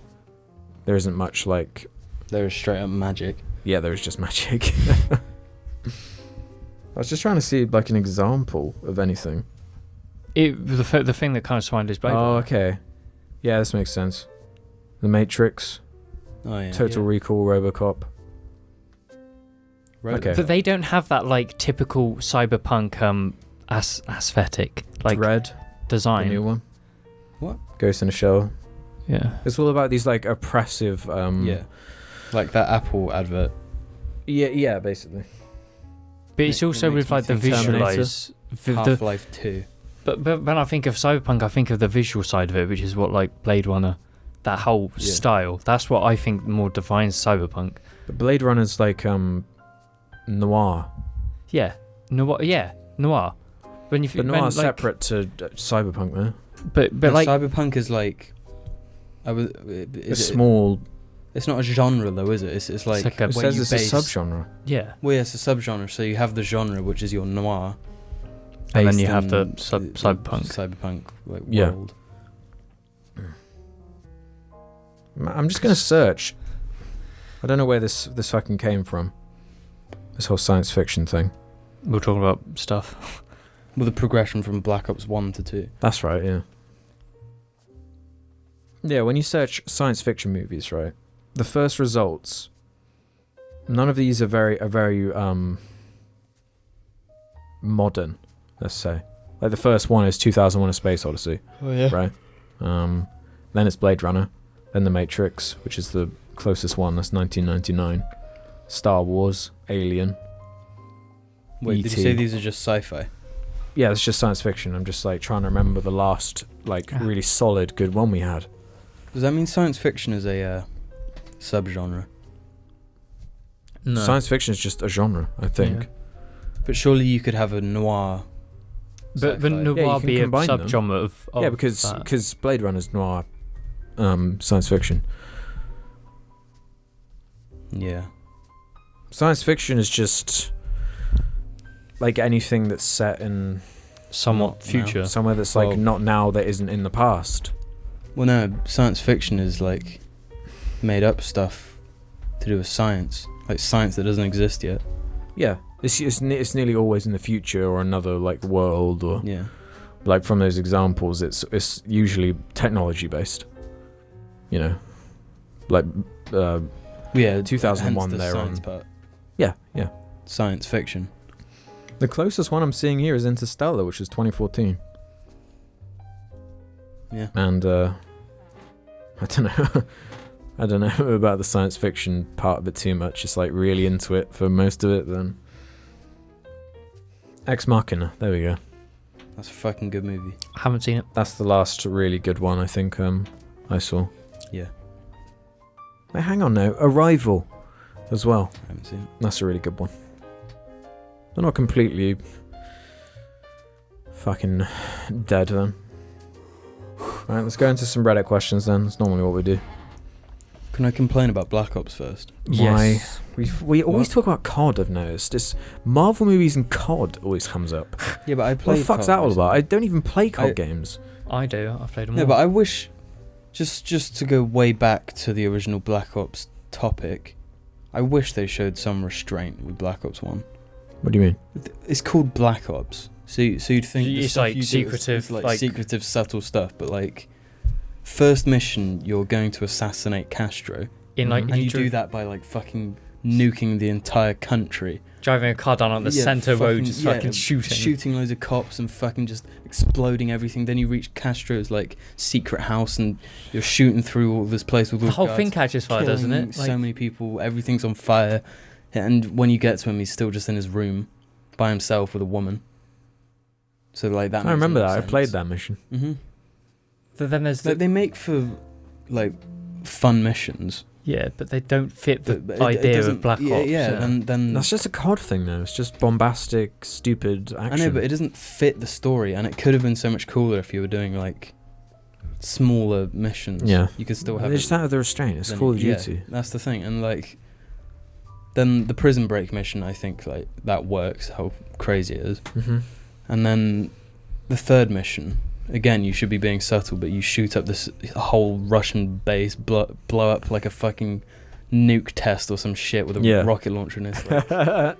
There isn't much like. They're straight up magic. Yeah, there is just magic. I was just trying to see like an example of anything. the thing that kind of spawned is Blade Oh, Runner. okay. Yeah, this makes sense. The Matrix, Oh yeah. Total Recall, RoboCop. Okay. But they don't have that like typical cyberpunk aesthetic like Dread, the design. new one. What? Ghost in the Shell. Yeah. It's all about these like oppressive. Yeah. Like that Apple advert. Yeah, basically. But it's It also makes with me like the think Terminator. visualize. Half-Life 2. But when I think of Cyberpunk, I think of the visual side of it, which is what like Blade Runner, that whole Yeah. style. That's what I think more defines Cyberpunk. But Blade Runner's like noir. Yeah, noir. Yeah, noir. When you But noir's separate to Cyberpunk, man. But But like Cyberpunk is like, It's small. It's not a genre though, is it? It's like, like a- It where says you it's base- a subgenre. yeah, Well, yeah, it's a subgenre. So you have the genre, which is your noir, and then based you have the in cyberpunk. Cyberpunk like Yeah. world. I'm just gonna search. I don't know where this fucking came from. This whole science fiction thing. We're talking about stuff. With the progression from Black Ops 1 to 2. That's right, yeah. Yeah, when you search science fiction movies, right, the first results, none of these are very modern, let's say. Like the first one is 2001: A Space Odyssey, Oh yeah. right? Then it's Blade Runner, then The Matrix, which is the closest one, that's 1999. Star Wars, Alien. Wait, did you E.T.. say these are just sci-fi? Yeah, it's just science fiction. I'm just like trying to remember the last like really solid good one we had. Does that mean science fiction is a subgenre? No. Science fiction is just a genre, I think. Yeah. But surely you could have a noir. But sci-fi. noir Yeah, you can be a combine them. subgenre of Yeah, because that. Blade Runner's noir, science fiction. Yeah. Science fiction is just like anything that's set in somewhat Not now. future. somewhere that's Well- like not now, that isn't in the past. Well, no, science fiction is like made up stuff to do with science, like science that doesn't exist yet. Yeah, it's nearly always in the future or another like world, or Yeah. like from those examples, it's usually technology based. You know, like Yeah. 2001 hence the there science on- part. yeah. Science fiction. The closest one I'm seeing here is Interstellar, which is 2014. Yeah. And I don't know. I don't know about the science fiction part of it too much. It's like really into it for most of it. Then Ex Machina. There we go. That's a fucking good movie. I haven't seen it. That's the last really good one I think I saw. Yeah. Wait, hang on now. Arrival as well. I haven't seen it. That's a really good one. They're not completely fucking dead then. Alright, let's go into some Reddit questions then. That's normally what we do. Can I complain about Black Ops first? Why? We always What? talk about COD, I've noticed. It's Marvel movies and COD always comes up. Yeah, but I What played. the fuck's COD that all about? I recently. don't even play COD I- games. I do. I've played them No, all. but I wish, just to go way back to the original Black Ops topic, I wish they showed some restraint with Black Ops 1. What do you mean? It's called Black Ops, so you'd think the It's stuff like you do is- secretive, is like like- secretive, subtle stuff. But like, first mission, you're going to assassinate Castro, in like Mhm. and you do that by like fucking nuking the entire country. driving a car down on the Yeah, center road, fucking- just yeah, fucking shooting. shooting loads of cops and fucking just exploding everything. Then you reach Castro's like secret house and you're shooting through all this place with all The whole guards, thing catches fire, doesn't killing it? so many people. Everything's on fire, and when you get to him, he's still just in his room. by himself with a woman. So like that. I remember that. I played that mission. Mm-hmm. But then there's Like, they make for like fun missions. yeah, but they don't fit the But it idea doesn't- of Black Ops. Yeah, then That's just a COD thing, though. It's just bombastic, stupid action. I know, but it doesn't fit the story, and it could have been so much cooler if you were doing like smaller missions. Yeah. You could still have. They're it- just out of the restraint. It's then- Call of yeah, Duty. that's the thing, and like, then the prison break mission, I think like that works. How crazy it is, Mm-hmm. and then the third mission. Again, you should be being subtle, but you shoot up this whole Russian base, blow up like a fucking nuke test or some shit with a Yeah. rocket launcher, and it's like, how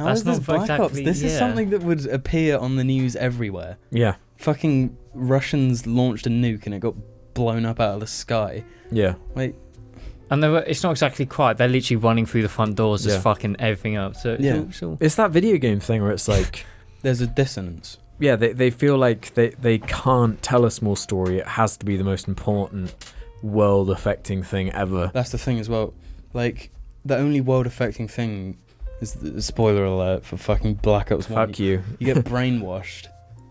That's is this not Black Ops? exactly- This is yeah. something that would appear on the news everywhere. Yeah. Fucking Russians launched a nuke and it got blown up out of the sky. Yeah. Like, And it's not exactly quiet. They're literally running through the front doors, just Yeah. fucking everything up. So it's Yeah. it's all It's that video game thing where it's like, there's a dissonance. yeah, they feel like they can't tell a small story. It has to be the most important world-affecting thing ever. That's the thing as well. Like, the only world-affecting thing is the spoiler alert for fucking Black Ops 1. Fuck you. You get brainwashed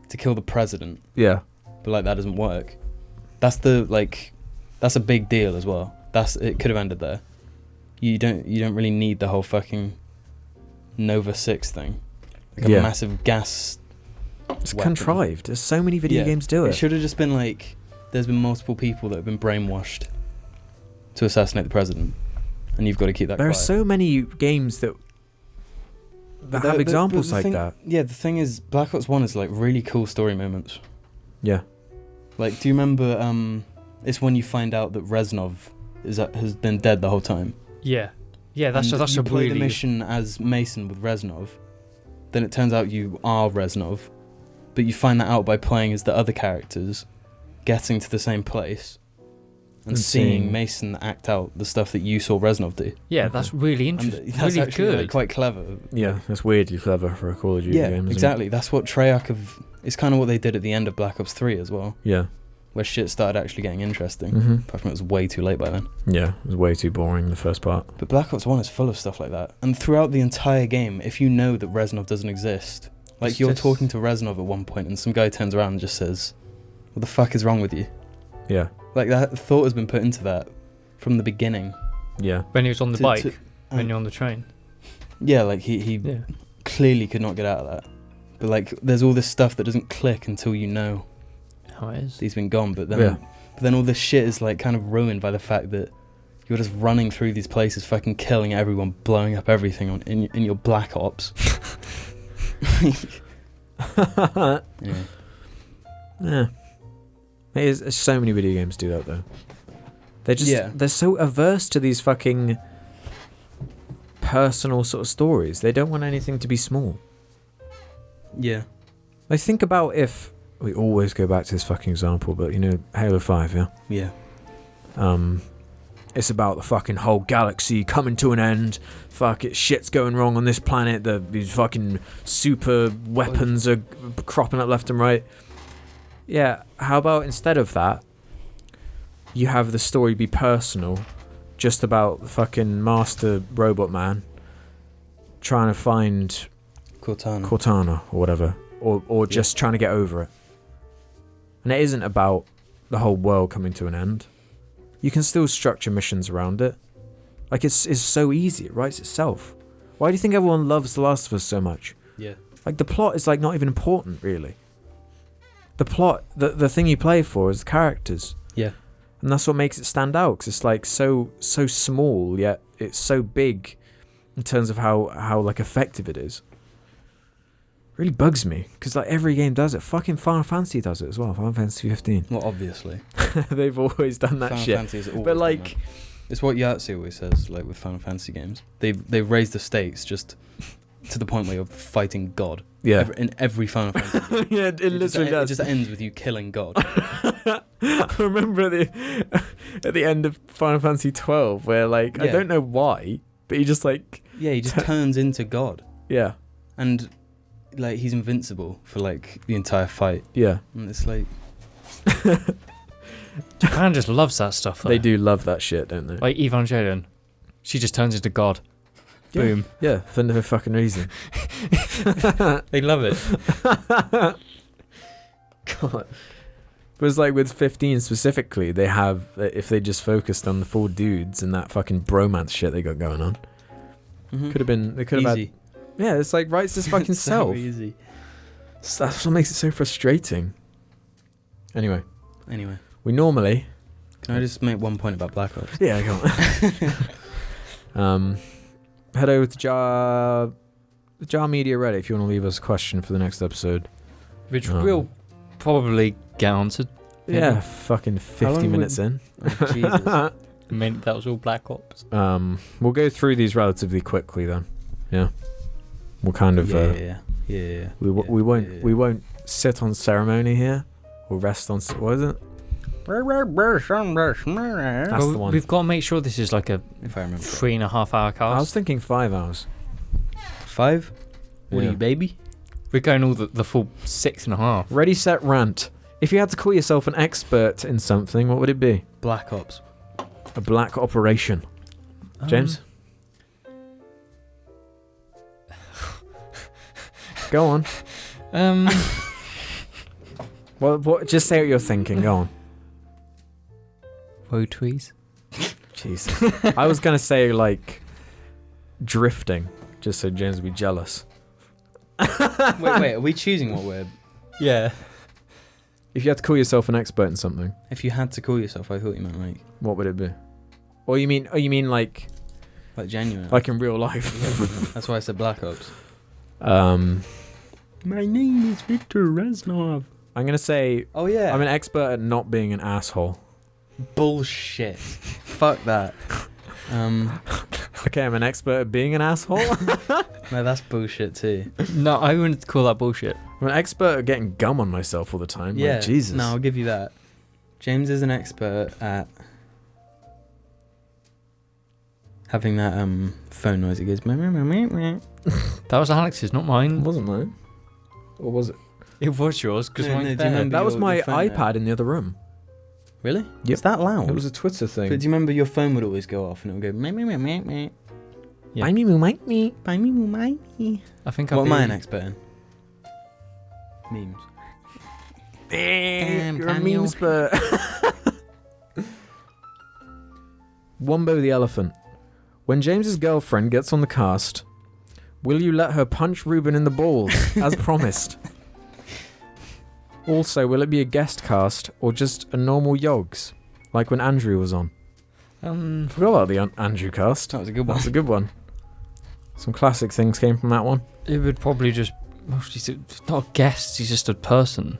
to kill the president, Yeah. but like that doesn't work. That's a big deal as well. It could have ended there. You don't really need the whole fucking Nova 6 thing. Like a Yeah. massive gas. It's weapon. contrived. There's so many video Yeah. games do It it. should have just been like, there's been multiple people that have been brainwashed to assassinate the president, and you've got to keep that There are quiet. so many games that But have the- examples the like thing- that. Yeah, the thing is, Black Ops 1 is like really cool story moments. Yeah. Like, do you remember, it's when you find out that Reznov has been dead the whole time? yeah. That's And that's you a play really the mission as Mason with Reznov, then it turns out you are Reznov, but you find that out by playing as the other characters, getting to the same place, and seeing seeing- Mason act out the stuff that you saw Reznov do. yeah. That's really And interesting. that's Really actually good. like, quite clever. Yeah, that's weirdly clever for a Call of Duty Yeah, game. Isn't exactly. That's what Treyarch have. It's kind of what they did at the end of Black Ops 3 as well, It? Yeah. where shit started actually getting interesting. Mm-hmm. Apart from it was way too late by then. Yeah, it was way too boring the first part. But Black Ops 1 is full of stuff like that. And throughout the entire game, if you know that Reznov doesn't exist, like It's you're just- talking to Reznov at one point and some guy turns around and just says, "What the fuck is wrong with you?" Yeah. Like, that thought has been put into that from the beginning. Yeah. When he was on the To- bike, to- when you're on the train. Yeah, like he Yeah. clearly could not get out of that. But like, there's all this stuff that doesn't click until you know How it is. he's been gone. But then, Yeah. but then all this shit is like kind of ruined by the fact that you're just running through these places, fucking killing everyone, blowing up everything in your Black Ops. Yeah. Yeah. There's so many video games do that though. Yeah. They're so averse to these fucking personal sort of stories. They don't want anything to be small. Yeah. Like, think about if we always go back to this fucking example, but you know, Halo 5, yeah? Yeah. It's about the fucking whole galaxy coming to an end. Fuck it, shit's going wrong on this planet. These fucking super weapons are cropping up left and right. Yeah, how about instead of that, you have the story be personal, just about the fucking master robot man trying to find Cortana or whatever, or just trying to get over it. And it isn't about the whole world coming to an end. You can still structure missions around it. Like, it's so easy, it writes itself. Why do you think everyone loves The Last of Us so much? Yeah. Like, the plot is like not even important, really. The plot, the thing you play for is the characters. Yeah. And that's what makes it stand out, because it's like so small, yet it's so big in terms of how like effective it is. Really bugs me, because like every game does it. Fucking Final Fantasy does it as well. Final Fantasy 15. Well, obviously. They've always done that Final shit. Fantasy has always But done like, that. It's what Yahtzee always says, like with Final Fantasy games. They've raised the stakes just to the point where you're fighting God. yeah, In every Final Fantasy game. yeah, it literally It does. just ends with you killing God. I remember at the end of Final Fantasy 12, where like I Yeah. don't know why, but he just like Yeah, he just turns into God. yeah, And like he's invincible for like the entire fight. yeah. And it's like, Japan just loves that stuff. Though. They do love that shit, don't they? Like Evangelion, she just turns into God. Yeah. Boom. Yeah, for no fucking reason. They love it. God. But it's like with 15 specifically, they have, if they just focused on the 4 dudes and that fucking bromance shit they got going on, Mhm. could have been, they could have Easy. had, yeah, it's like writes this fucking So self. easy. So that's what makes it so frustrating. Anyway, Anyway, we normally, can I just make one point about Black Ops? yeah, go on. Head over to Jar Media Reddit if you want to leave us a question for the next episode. Which Um, we'll probably get answered. Yeah, fucking 50 long minutes in. Oh, Jesus. I mean, that was all Black Ops. We'll go through these relatively quickly then. Yeah. We'll kind of Yeah. we won't sit on ceremony here. We'll rest on what is it? That's Well, the one. we've got to make sure this is like a If I remember. 3.5 hour cast. I was thinking 5 hours. 5? What Yeah. are you, baby? We're going all the full 6.5. Ready, set, rant. If you had to call yourself an expert in something, what would it be? Black Ops. A black operation. James? Go on. What? Just say what you're thinking. Go on. Woe-tweez. Jesus. I was gonna say like drifting, just so James would be jealous. Wait, are we choosing what we're... Yeah. If you had to call yourself an expert in something, If you had to call yourself, I thought you meant like what would it be? Or you mean like genuine. in real life? That's why I said Black Ops. My name is Victor Reznov. I'm gonna say Oh yeah. I'm an expert at not being an asshole. Bullshit. Fuck that. Okay, I'm an expert at being an asshole. No, that's bullshit too. No, I wouldn't call that bullshit. I'm an expert at getting gum on myself all the time. Yeah. Like, Jesus. No, I'll give you that. James is an expert at having that phone noise. It goes. That was Alex's, not mine. It wasn't mine. Or was it? It was yours, because No, mine's no, do you better. remember- That was your my phone iPad in the other room. Really? Yep. Is that loud? It was a Twitter thing. But do you remember your phone would always go off and it would go meh, meh, meh, meh, meh. Yeah. Buy me, might me. Buy me, buy me. I think What I'll am I an be... expert in? Memes. You're a meme expert. Wumbo the elephant. When James's girlfriend gets on the cast, will you let her punch Reuben in the balls, as promised? Also, will it be a guest cast or just a normal Yogs, like when Andrew was on? Forgot about the Andrew cast. That was a good one. That's a good one. Some classic things came from that one. It would probably just... Well, he's not a guest, he's just a person.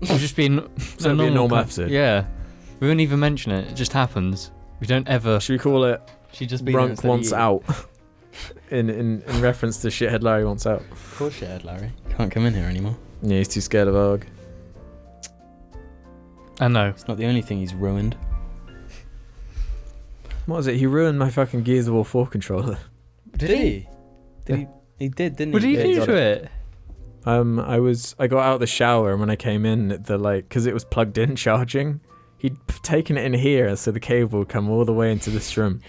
It would just be So it'd be a normal episode. Yeah. We wouldn't even mention it, it just happens. We don't ever... Should we call it She just be Runk Wants Out? in reference to Shithead Larry Wants Out. Of course, shithead Larry can't come in here anymore. Yeah, he's too scared of Arg. I know. It's not the only thing he's ruined. What was it? He ruined my fucking Gears of War 4 controller. Did he? He did, didn't What did he? you he do got to it? I got out of the shower, and when I came in, because it was plugged in charging, he'd taken it in here, so the cable would come all the way into this room.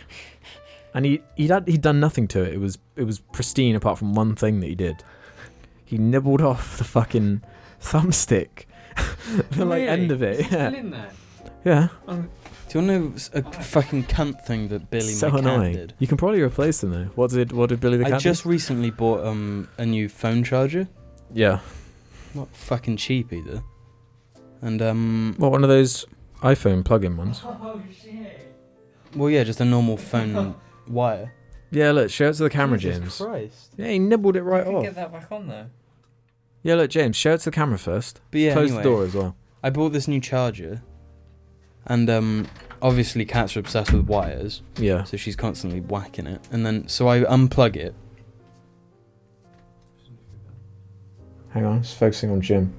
And he'd done nothing to it. It was pristine apart from one thing that he did. He nibbled off the fucking thumbstick. The end of it. Yeah. in there? Yeah. Do you want to know a fucking cunt thing that Billy So my cat annoying. did? You can probably replace them though. What did Billy the cat I just recently bought a new phone charger. do? Yeah. Not fucking cheap either. And What, one of those iPhone plug-in ones? Oh, shit. well, yeah, just a normal phone wire. Yeah, look, show it to the camera, James. Christ. Yeah, he nibbled it right off. Get that back on though. Yeah, look, James, show it to the camera first. But yeah, Close anyway, the door as well. I bought this new charger, and obviously cats are obsessed with wires, Yeah. so she's constantly whacking it. And then so I unplug it. Hang on, it's focusing on Jim.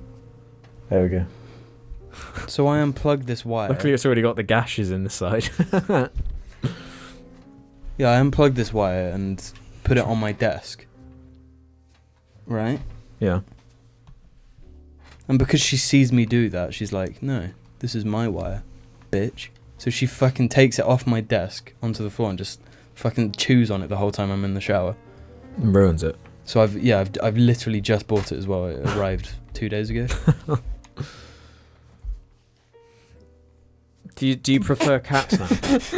There we go. So I unplug this wire. Luckily, it's already got the gashes in the side. Yeah, I unplugged this wire and put it on my desk. Right? Yeah. And because she sees me do that, she's like, no, this is my wire, bitch. So she fucking takes it off my desk onto the floor and just fucking chews on it the whole time I'm in the shower. And ruins it. So I've literally just bought it as well. It arrived 2 days ago. Do you prefer cats now? What's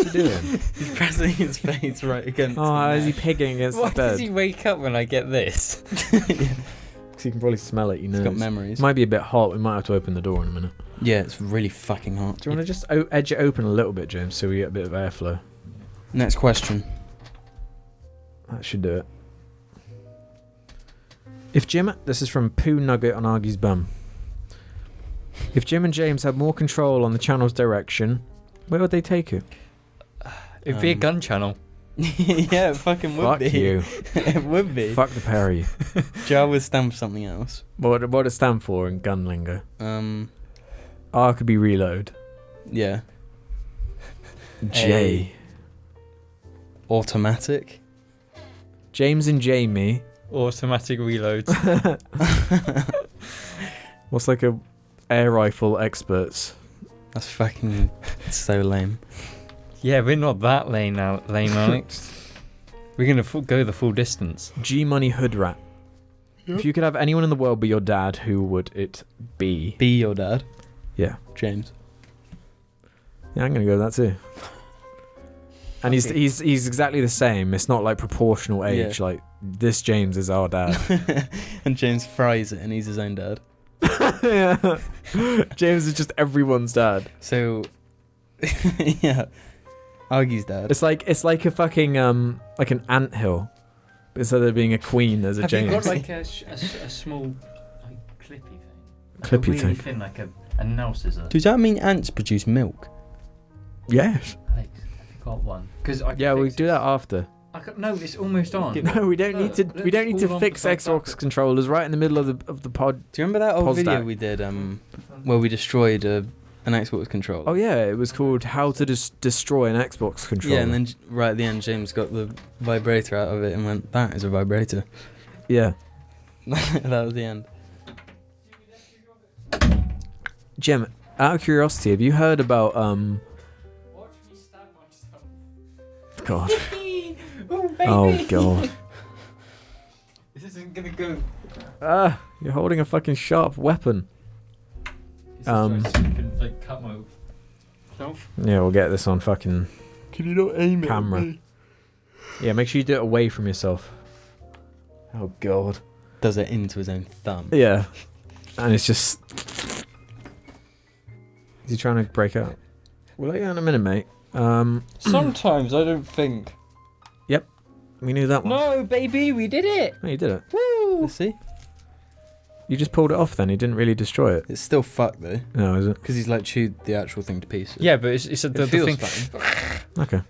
he doing? He's pressing his face right against. Oh, is he pigging against Why the bed? does he wake up when I get this? Because you can probably smell it. You know, He's got memories. Might be a bit hot. We might have to open the door in a minute. Yeah, it's really fucking hot. Do you want to just edge it open a little bit, James, so we get a bit of airflow? Next question. That should do it. If Jim, this is from Poo Nugget on Argy's bum. If Jim and James had more control on the channel's direction, where would they take you? It'd be a gun channel. Yeah, it fucking would Fuck be. you. It would be. Fuck the pair of you. Jar would stand for something else. What would it stand for in gun lingo? R could be reload. Yeah. J. Automatic. James and Jamie. Automatic reloads. What's like a air rifle experts? That's fucking so lame. Yeah, we're not that lame, Alex. We're going to go the full distance. G Money Hood Rat. Yep. If you could have anyone in the world be your dad, who would it be? Be your dad? Yeah. James. Yeah, I'm going to go with that too. And he's exactly the same. It's not like proportional age. Yeah. Like, this James is our dad. And James fries it and he's his own dad. Yeah. James is just everyone's dad. So, yeah. Argy's dad. It's like a fucking like an anthill. But instead of being a queen, there's a Have James. you got like a small like clippy thing? Like Clippy a really thing. thin, like a nail scissor. Does that mean ants produce milk? Yes. Alex, have you got one? Yeah, we do that after. No, it's almost on. No, we don't need to. We don't need to Let's fix all on Xbox controllers right in the middle of the pod. Do you remember that old Pause video that. we did where we destroyed an Xbox controller? Oh yeah, it was called "How to Destroy an Xbox Controller." Yeah, and then right at the end, James got the vibrator out of it and went, "That is a vibrator." Yeah. That was the end. Jim, out of curiosity, have you heard about God. Oh God. This isn't gonna go. You're holding a fucking sharp weapon. Like cut myself. Yeah, we'll get this on fucking Can you not aim camera. at me? Yeah, make sure you do it away from yourself. Oh God. Does it into his own thumb? Yeah. And it's just. Is he trying to break out? We'll let you in a minute, mate. Sometimes I don't think. Yep. We knew that one. No, baby, we did it. No, you did it. Woo! Let's see. You just pulled it off then. You didn't really destroy it. It's still fucked though, No, is it? because he's like chewed the actual thing to pieces. Yeah, but it's it the feels thing. fine. Okay.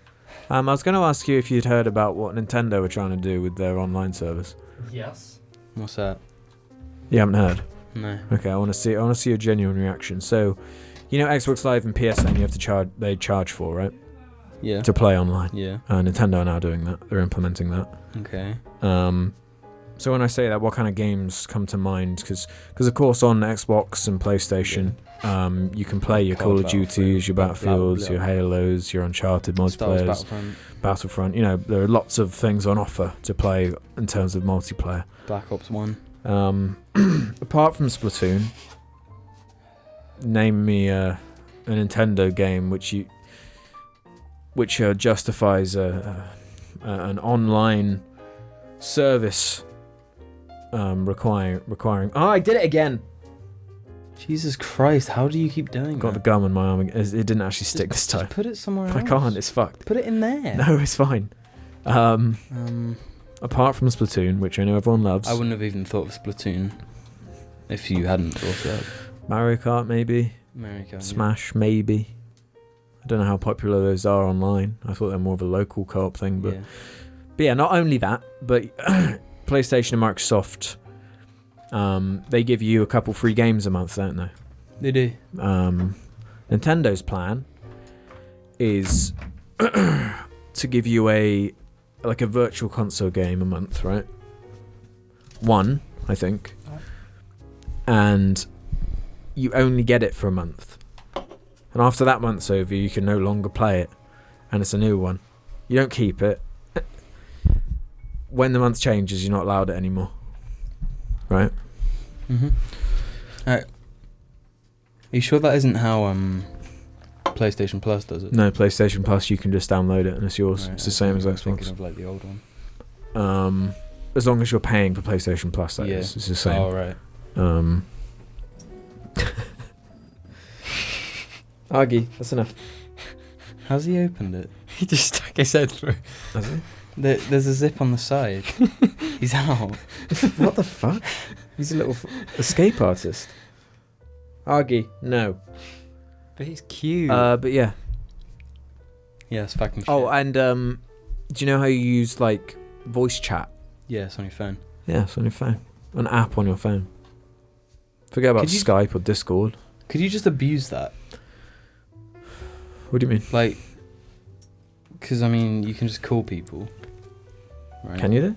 I was going to ask you if you'd heard about what Nintendo were trying to do with their online service. Yes. What's that? You haven't heard? No. Okay, I want to see a genuine reaction. So, you know, Xbox Live and PSN, you have to charge. They charge for, right? Yeah. To play online. Yeah. Nintendo are now doing that. They're implementing that. Okay. So when I say that, what kind of games come to mind? Because of course on Xbox and PlayStation, you can play your Call of Duties, your Battlefields, your Halos, your Uncharted Star Wars multiplayers, Battlefront. You know, there are lots of things on offer to play in terms of multiplayer. Black Ops 1. Apart from Splatoon, name me a Nintendo game which justifies an online service requiring. Oh, I did it again. Jesus Christ, how do you keep doing Got the that? gum in my arm. It didn't actually stick this time. Just put it somewhere else. I can't. It's fucked. Put it in there. No, it's fine. Apart from Splatoon, which I know everyone loves. I wouldn't have even thought of Splatoon if you hadn't brought it up. Mario Kart, maybe. America. Smash, maybe. I don't know how popular those are online. I thought they're more of a local co-op thing, but yeah, not only that, but PlayStation and Microsoft, they give you a couple free games a month, don't they? They do. Nintendo's plan is to give you a virtual console game a month, right? One, I think. And you only get it for a month. And after that month's over, you can no longer play it. and it's a new one. You don't keep it. When the month changes, you're not allowed it anymore. Right? Mm-hmm. Alright. Are you sure that isn't how PlayStation Plus does it? No, PlayStation Plus, you can just download it and it's yours. Right, It's the same as I was thinking Xbox. of like the old one. As long as you're paying for PlayStation Plus, that is. It's the same. Oh, right. Argy, that's enough. How's he opened it? He just stuck his head through. Has it? There's a zip on the side. He's out. What the fuck? He's a little escape artist. Argy, no. But he's cute. But yeah. Yeah, it's fucking shit. Oh, and do you know how you use like voice chat? Yeah, it's on your phone. Yeah, it's on your phone. An app on your phone. Forget about Could you- Skype or Discord. Could you just abuse that? What do you mean? Like, because I mean, you can just call people. Right? Can you do?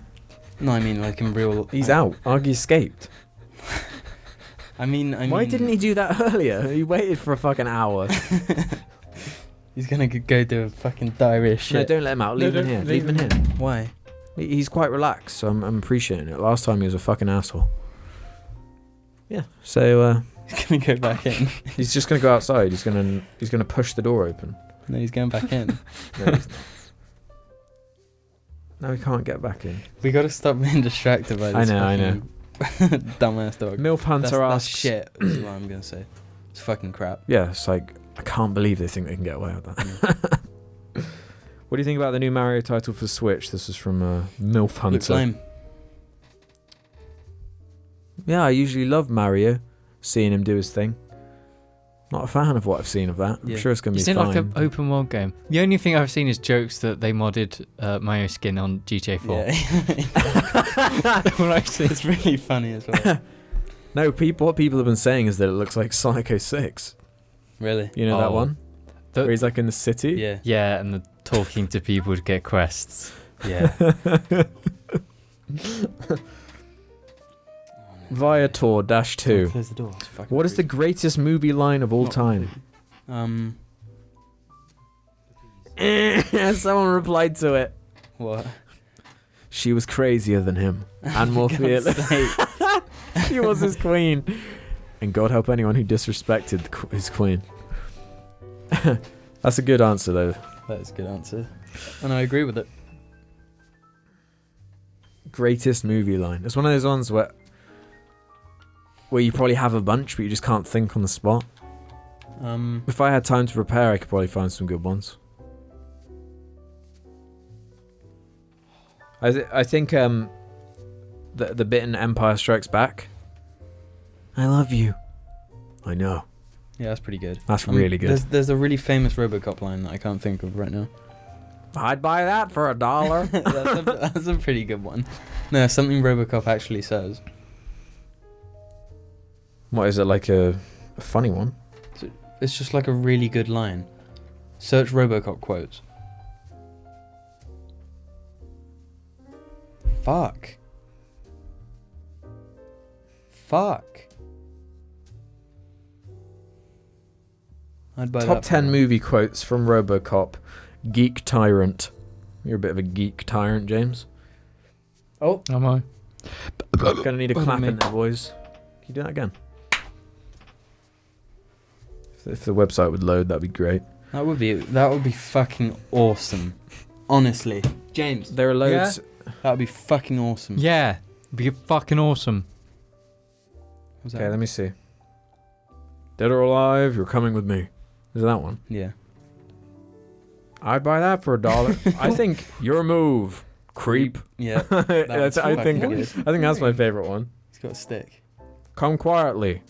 No, I mean like in real. He's out. Argy escaped. I mean. Why didn't he do that earlier? He waited for a fucking hour. He's gonna go do a fucking diarrhea shit. No, don't let him out. Leave him here. Leave him in here. Why? He's quite relaxed, so I'm appreciating it. Last time he was a fucking asshole. Yeah. So He's gonna go back in. he's just gonna go outside. He's gonna push the door open. No, he's going back in. No, he's not. No, he can't get back in. We gotta stop being distracted by I this. know. Dumbass dog. MILF Hunter That's asks. shit. Is what I'm gonna say. It's fucking crap. Yeah, it's like I can't believe they think they can get away with that. What do you think about the new Mario title for Switch? This is from MILF Hunter. Looks lame. Yeah, I usually love Mario, seeing him do his thing. Not a fan of what I've seen of that. I'm Yeah. sure it's gonna be Isn't it fine. like an open world game? The only thing I've seen is jokes that they modded Mario skin on GTA 4. Yeah. That's all I've seen. It's really funny as well. No, what people have been saying is that it looks like Sonic 06. Really? You know that Oh. one? Where he's like in the city? Yeah. Yeah, and the talking to people to get quests. Yeah. Viator-2. Close the door. It's fucking What is the creepy. greatest movie line of all Not time? Someone replied to it. What? She was crazier than him and more For fearless. God's sake. She was his queen. And God help anyone who disrespected his queen. That's a good answer, though. That's a good answer. And I agree with it. Greatest movie line. It's one of those ones where you probably have a bunch, but you just can't think on the spot. If I had time to prepare, I could probably find some good ones. I think the bit in Empire Strikes Back. I love you. I know. Yeah, that's pretty good. That's really good. There's a really famous RoboCop line that I can't think of right now. I'd buy that for $1. That's a pretty good one. No, something RoboCop actually says. What is it, like a funny one? It's just like a really good line. Search RoboCop quotes. Fuck. I'd buy Top that 10 for- movie quotes from RoboCop. Geek Tyrant. You're a bit of a geek tyrant, James. Oh, Am I? gonna need a Pardon clap me. in there, boys. Can you do that again? If the website would load, that'd be great. That would be fucking awesome. Honestly, James, There are loads. that would be fucking awesome. Yeah, it'd be fucking awesome. Was that Okay, let me see. Dead or alive, you're coming with me. Is that one? Yeah. I'd buy that for $1. I think your move, creep. Yeah. That's, I think that's my favorite one. He's got a stick. Come quietly,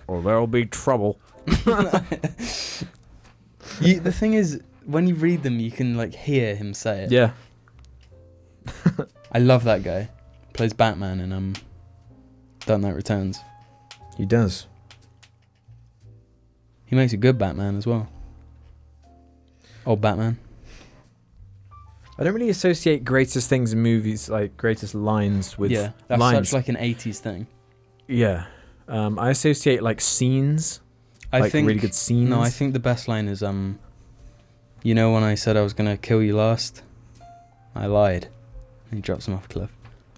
or there'll be trouble. The thing is, when you read them, you can like hear him say it. Yeah. I love that guy. Plays Batman in Dark Knight Returns. He does. He makes a good Batman as well. Old Batman. I don't really associate greatest things in movies, like greatest lines with Yeah, that's lines. such like an 80s thing. Yeah. I associate like scenes, I like think really good scenes. No, I think the best line is You know when I said I was gonna kill you last? I lied. And he drops him off a cliff.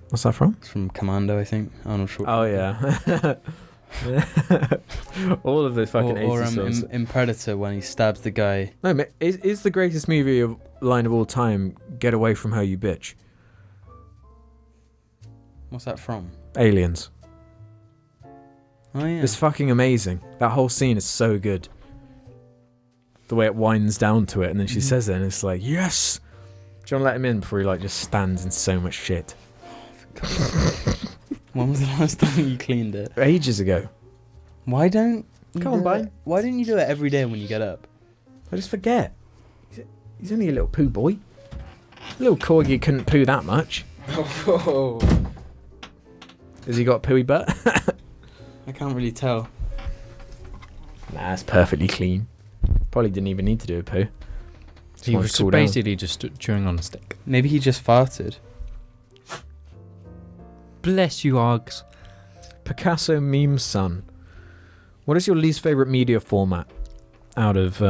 What's that from? It's from Commando, I think. Arnold Schwarzenegger. Oh yeah. All of the fucking 80s films. In Predator when he stabs the guy. No, is the greatest movie of line of all time "Get Away from Her, You Bitch"? What's that from? Aliens. Oh yeah. It's fucking amazing. That whole scene is so good. The way it winds down to it, and then she says it, and it's like, yes. Do you want to let him in before he like just stands in so much shit? When was the last time you cleaned it? Ages ago. Why don't you Come on, do bye. it- Why don't you do it every day when you get up? I just forget. He's only a little poo boy. Little corgi couldn't poo that much. Oh. Has he got a pooey butt? I can't really tell. Nah, it's perfectly clean. Probably didn't even need to do a poo. Just He wanted was to cool down. basically just chewing on a stick. Maybe he just farted. Bless you, Args. Picasso meme son. What is your least favorite media format out of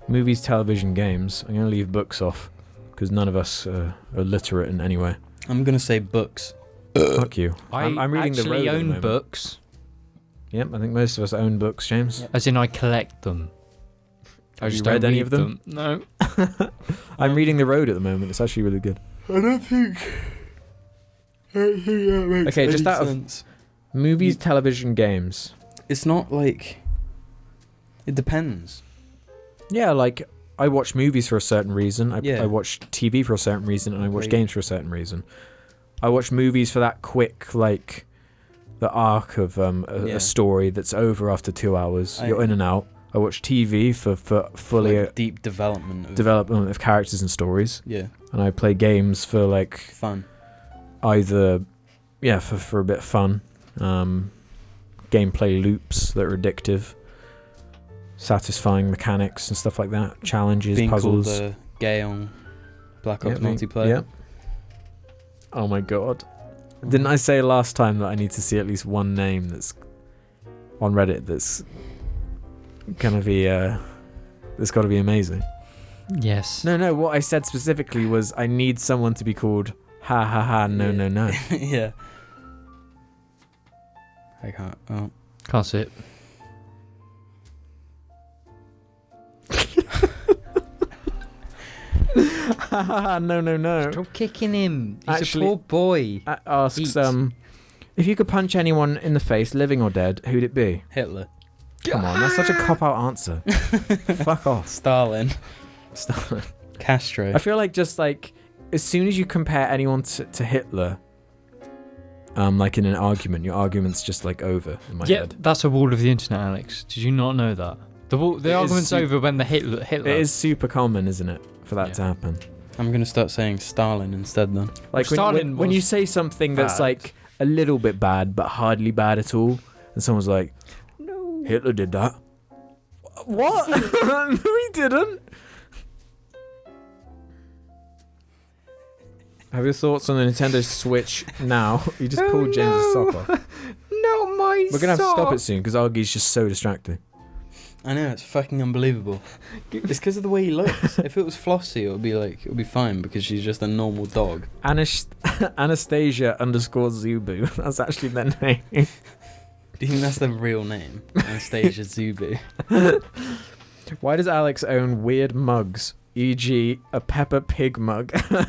movies, television, games? I'm going to leave books off because none of us are literate in any way. I'm gonna say books. Fuck you. I I'm reading The Road actually at the own moment. books, Yep, I think most of us own books, James. Yep. as in I collect them. Have you don't read any read of them? No. I'm reading The Road at the moment. It's actually really good. I don't think that makes Okay, just any out of- sense. Movies, You- television, games. It's not like. It depends. Yeah, like I watch movies for a certain reason. Yeah. I watch TV for a certain reason, and I watch Right. games for a certain reason. I watch movies for that quick, like, the arc of Yeah. a story that's over after 2 hours. I- You're in and out. I watch TV for fully Like deep development. Of, development of characters and stories, Yeah, and I play games for like fun. either, yeah, for a bit of fun, gameplay loops that are addictive, satisfying mechanics and stuff like that, challenges, Being puzzles. called gay on Black Ops Yeah, multiplayer. Yeah. Oh my god. Didn't I say last time that I need to see at least one name that's on Reddit that's gonna be that's gotta be amazing? Yes. No, what I said specifically was I need someone to be called ha ha ha no Yeah. no no. Yeah. I can't. Oh. Can't see it. Ha ha ha no no no. Stop kicking him. He's Actually- a poor boy. Asks Eat. if you could punch anyone in the face, living or dead, who'd it be? Hitler. Come on, that's such a cop out answer. Fuck off. Stalin. Stop. Castro. I feel like just like as soon as you compare anyone to Hitler, like in an argument, your argument's just like over in my Yeah, head. that's a wall of the internet, Alex. Did you not know that? The It is argument's su- over when the Hitler. It is super common, isn't it, for that Yeah. to happen? I'm gonna start saying Stalin instead then. Like Stalin when you was say something that's bad. like a little bit bad but hardly bad at all, and someone's like, No. Hitler did that. What? No, he didn't. Have your thoughts on the Nintendo Switch now? You just Oh, pulled James's no. sock off. Not my We're gonna have to stop it soon because Argy's just so distracting. I know, it's fucking unbelievable. It's because of the way he looks. If it was Flossie, it would be fine because she's just a normal dog. Anastasia _Zubu. That's actually their name. Do you think that's the real name? Anastasia Zubu. Why does Alex own weird mugs, e.g., a Peppa Pig mug? Can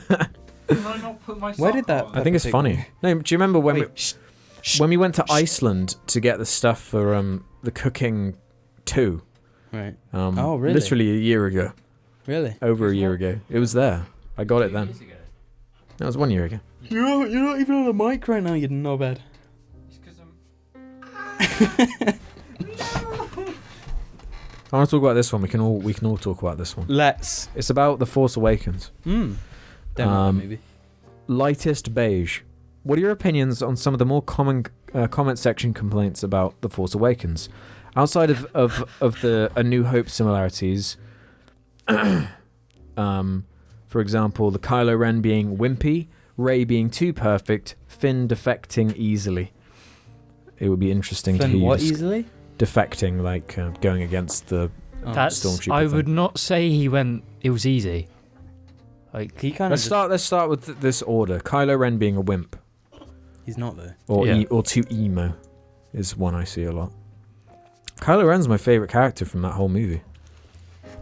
I not put my Where did that- I think it's Pig funny. mug. No, do you remember when Wait, we went to Iceland to get the stuff for the Cooking 2? Right. Oh, Oh, really? Literally a year ago. Really? Over a year ago. It was there. I got it then. That was 1 year ago. You're not even on a mic right now, you knobhead. I want to talk about this one. We can all talk about this one. Let's. It's about The Force Awakens. Demo, maybe. Lightest beige. What are your opinions on some of the more common comment section complaints about The Force Awakens? Outside of the A New Hope similarities, for example, the Kylo Ren being wimpy, Rey being too perfect, Finn defecting easily. It would be interesting to Finn, hear you what dis- easily? defecting, like going against the That's. Stormtrooper I thing. would not say it was easy. Like He kind Let's start with this order. Kylo Ren being a wimp, He's not though. or Yeah. or too emo, is one I see a lot. Kylo Ren's my favorite character from that whole movie.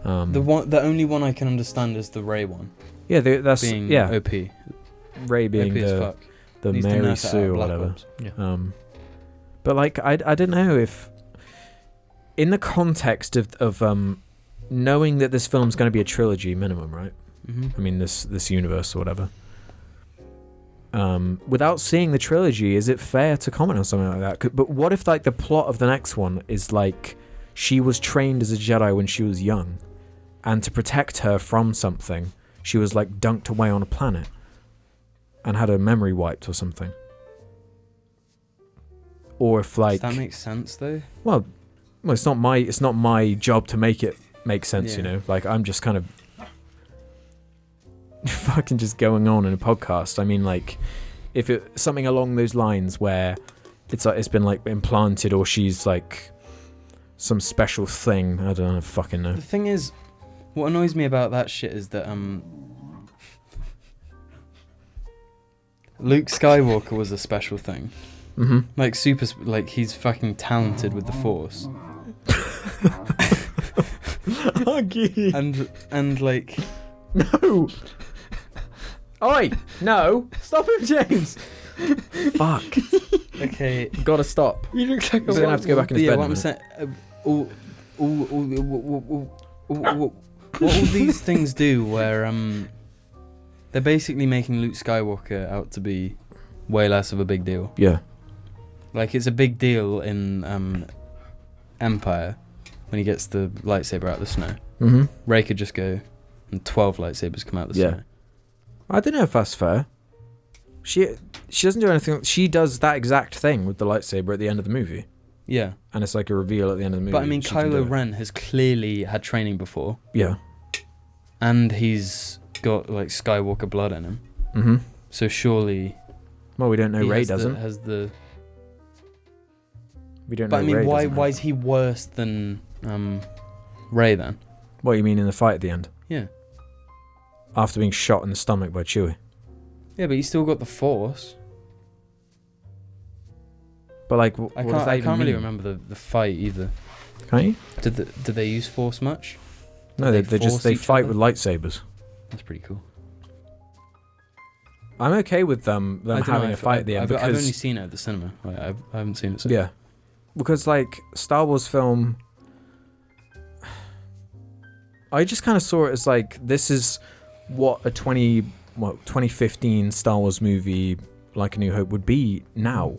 The only one I can understand is the Rey one. Yeah, that's Being yeah. OP. Rey being OP as fuck. the Needs to Mary nerf it out Sue of or Black whatever. Ops. yeah. But like I don't know if, in the context of knowing that this film's going to be a trilogy minimum, right? Mhm. I mean this universe or whatever. Without seeing the trilogy, is it fair to comment on something like that? But what if like the plot of the next one is like she was trained as a Jedi when she was young, and to protect her from something, she was like dunked away on a planet and had her memory wiped or something? Or if like Does that make sense though? well, it's not my job to make it make sense, you Yeah. know. Like I'm just kind of fucking just going on in a podcast. I mean, like if it something along those lines where it's like it's been like implanted, or she's like some special thing. I don't know, fucking know. The thing is, what annoys me about that shit is that Luke Skywalker was a special thing. Mm-hmm. Like like he's fucking talented with the Force. and like No. Oi! No! Stop him, James! Fuck. okay, Gotta stop. you look like He's gonna have to go back in his yeah, bed what in a I'm saying, what all these things do, where they're basically making Luke Skywalker out to be way less of a big deal. Yeah. Like it's a big deal in Empire when he gets the lightsaber out of the snow. Mm-hmm. Rey could just go and 12 lightsabers come out of the Yeah. snow. I don't know if that's fair. She doesn't do anything. She does that exact thing with the lightsaber at the end of the movie, Yeah, and it's like a reveal at the end of the movie. but I mean, She can do Kylo it. Ren has clearly had training before, Yeah. and he's got like Skywalker blood in him. Mm-hmm. So surely Well, we don't know. he Rey has doesn't. has the. We don't But know. I mean, Rey why doesn't. is he worse than Rey then? What you mean in the fight at the end? Yeah, After being shot in the stomach by Chewie. yeah, but he's still got the Force. But like, I what can't. does that I even can't really mean? remember the fight either. Can't you? Did they use Force much? No, Did they force each fight other? with lightsabers. That's pretty cool. I'm okay with them I don't know, having a fight at the end I've because only seen it at the cinema. Like, I haven't seen it since. yeah, because like Star Wars film, I just kind of saw it as like this is what a 2015 Star Wars movie like A New Hope would be now,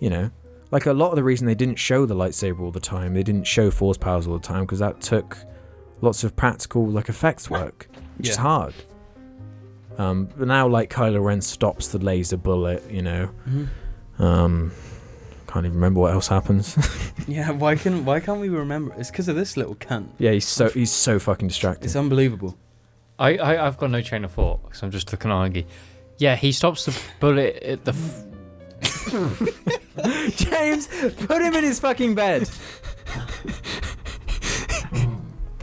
you know. Like a lot of the reason they didn't show the lightsaber all the time, they didn't show force powers all the time because that took lots of practical like effects work, which is Yeah. hard. But now like Kylo Ren stops the laser bullet, you know. Mm-hmm. Can't even remember what else happens. Yeah. Why can't we remember? It's because of this little cunt. Yeah, he's so fucking distracted. It's unbelievable. I've got no train of thought because I'm just looking at Argy. Yeah, he stops the bullet at the. James, put him in his fucking bed.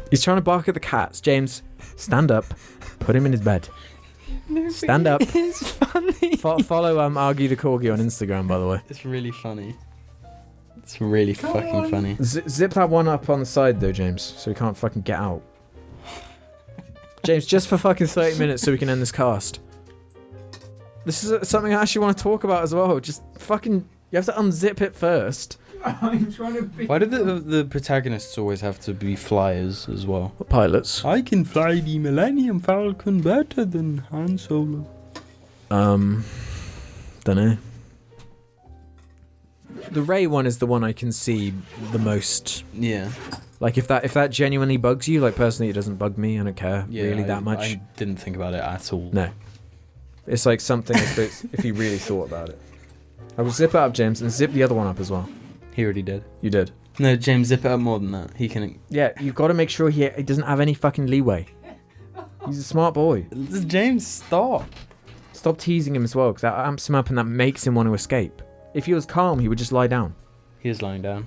He's trying to bark at the cats. James, stand up. Put him in his bed. Stand up. It's funny. Follow Argy the Corgi on Instagram, by the way. It's really funny. It's really fucking funny. Zip that one up on the side though, James, so he can't fucking get out. James, just for fucking 30 minutes so we can end this cast. This is something I actually want to talk about as well. Just fucking, you have to unzip it first. I'm trying to be. Why do the protagonists always have to be flyers as well? Pilots. I can fly the Millennium Falcon better than Han Solo. Dunno. The Rey one is the one I can see the most. Yeah. Like if that genuinely bugs you, like personally it doesn't bug me. I don't care really that much. I didn't think about it at all. No. It's like something if you really thought about it. I would zip it up, James, and zip the other one up as well. He already did. You did. No, James, zip it up more than that. He can. Yeah, you've got to make sure he doesn't have any fucking leeway. He's a smart boy. James, stop. Stop teasing him as well, because that amps him up and that makes him want to escape. If he was calm, he would just lie down. He is lying down.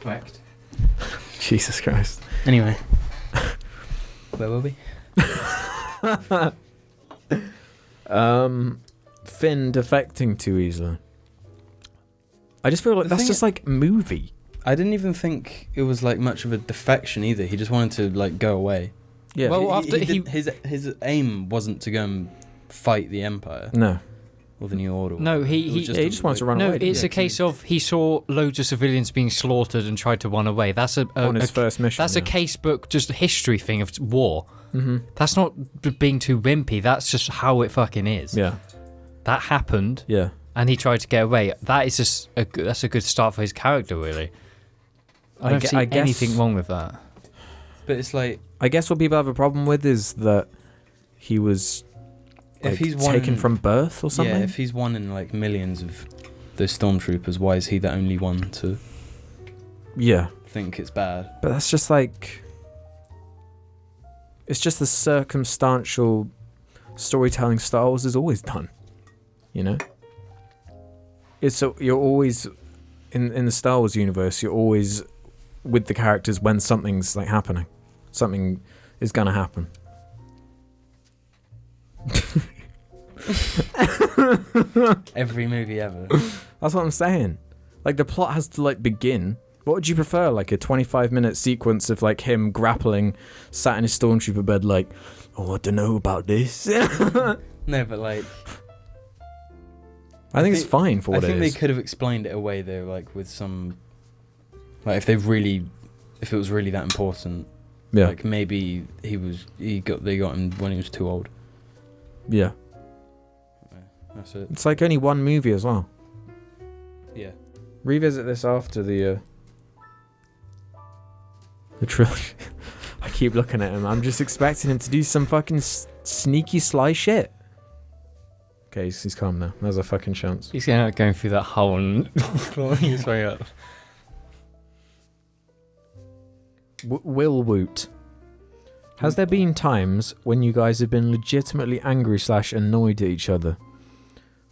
Correct. Jesus Christ. Anyway, where were we? Finn defecting too easily. I just feel like The that's thing just like movie. I didn't even think it was like much of a defection either. He just wanted to like go away. Yeah. Well, after his aim wasn't to go and fight the Empire No. or the New Order. No, It was he Yeah, he just wants to run no, away. it's a case of he saw loads of civilians being slaughtered and tried to run away. That's on his first mission. that's a case book, just a history thing of war. Mm-hmm. That's not being too wimpy. That's just how it fucking is. Yeah. That happened, Yeah. and he tried to get away. That is just that's a good start for his character, really. I don't see anything wrong with that. But it's like, I guess what people have a problem with is that he was if he's taken one, from birth or something. yeah, if he's one in like millions of those stormtroopers, why is he the only one to Yeah. think it's bad? But that's just like, it's just the circumstantial storytelling Star Wars has always done. You know? It's so you're always in the Star Wars universe, you're always with the characters when something's like happening. Something is gonna happen. Every movie ever. That's what I'm saying. Like the plot has to like begin. What would you prefer? Like a 25-minute sequence of like him grappling, sat in his stormtrooper bed, like, oh, I don't know about this. No, but like, I think it's fine for what I think it they is. could have explained it away though, like with some, like if it was really that important. Yeah. Like maybe they got him when he was too old. Yeah. That's it. It's like only one movie as well. Yeah. Revisit this after the trilogy. I keep looking at him. I'm just expecting him to do some fucking sneaky sly shit. Okay, he's calm now. There's a fucking chance. He's going through that hole and clawing his way up. Will Woot. Has there been times when you guys have been legitimately angry / annoyed at each other?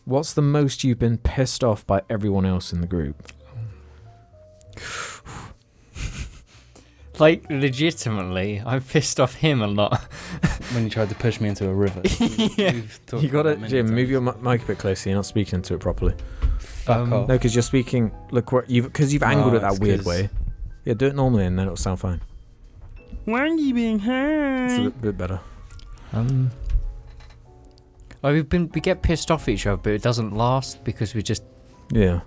What's the most you've been pissed off by everyone else in the group? Like, legitimately, I'm pissed off him a lot. When you tried to push me into a river. Yeah. You gotta, Jim, move your mic a bit closer. You're not speaking into it properly. Fuck off. No, because you're speaking. Look, what because you've angled it it's that weird 'cause- way. Yeah, do it normally and then it'll sound fine. Why are you being It's a hurt? bit better. We get pissed off at each other, but it doesn't last because we just, Yeah.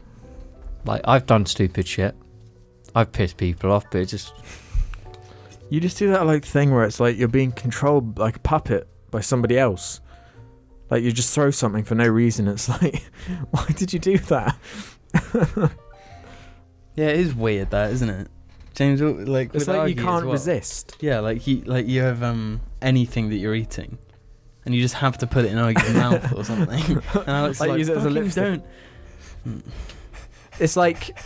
like, I've done stupid shit. I've pissed people off, but it just, You just do that like thing where it's like you're being controlled like a puppet by somebody else. Like you just throw something for no reason. It's like, why did you do that? Yeah, it is weird that, isn't it? James, like, It's with like you Argy as can't well. resist. Yeah, like you have anything that you're eating, and you just have to put it in Argy's mouth or something. And Alex Like, like, use it as a "Fucking lipstick." don't. It's like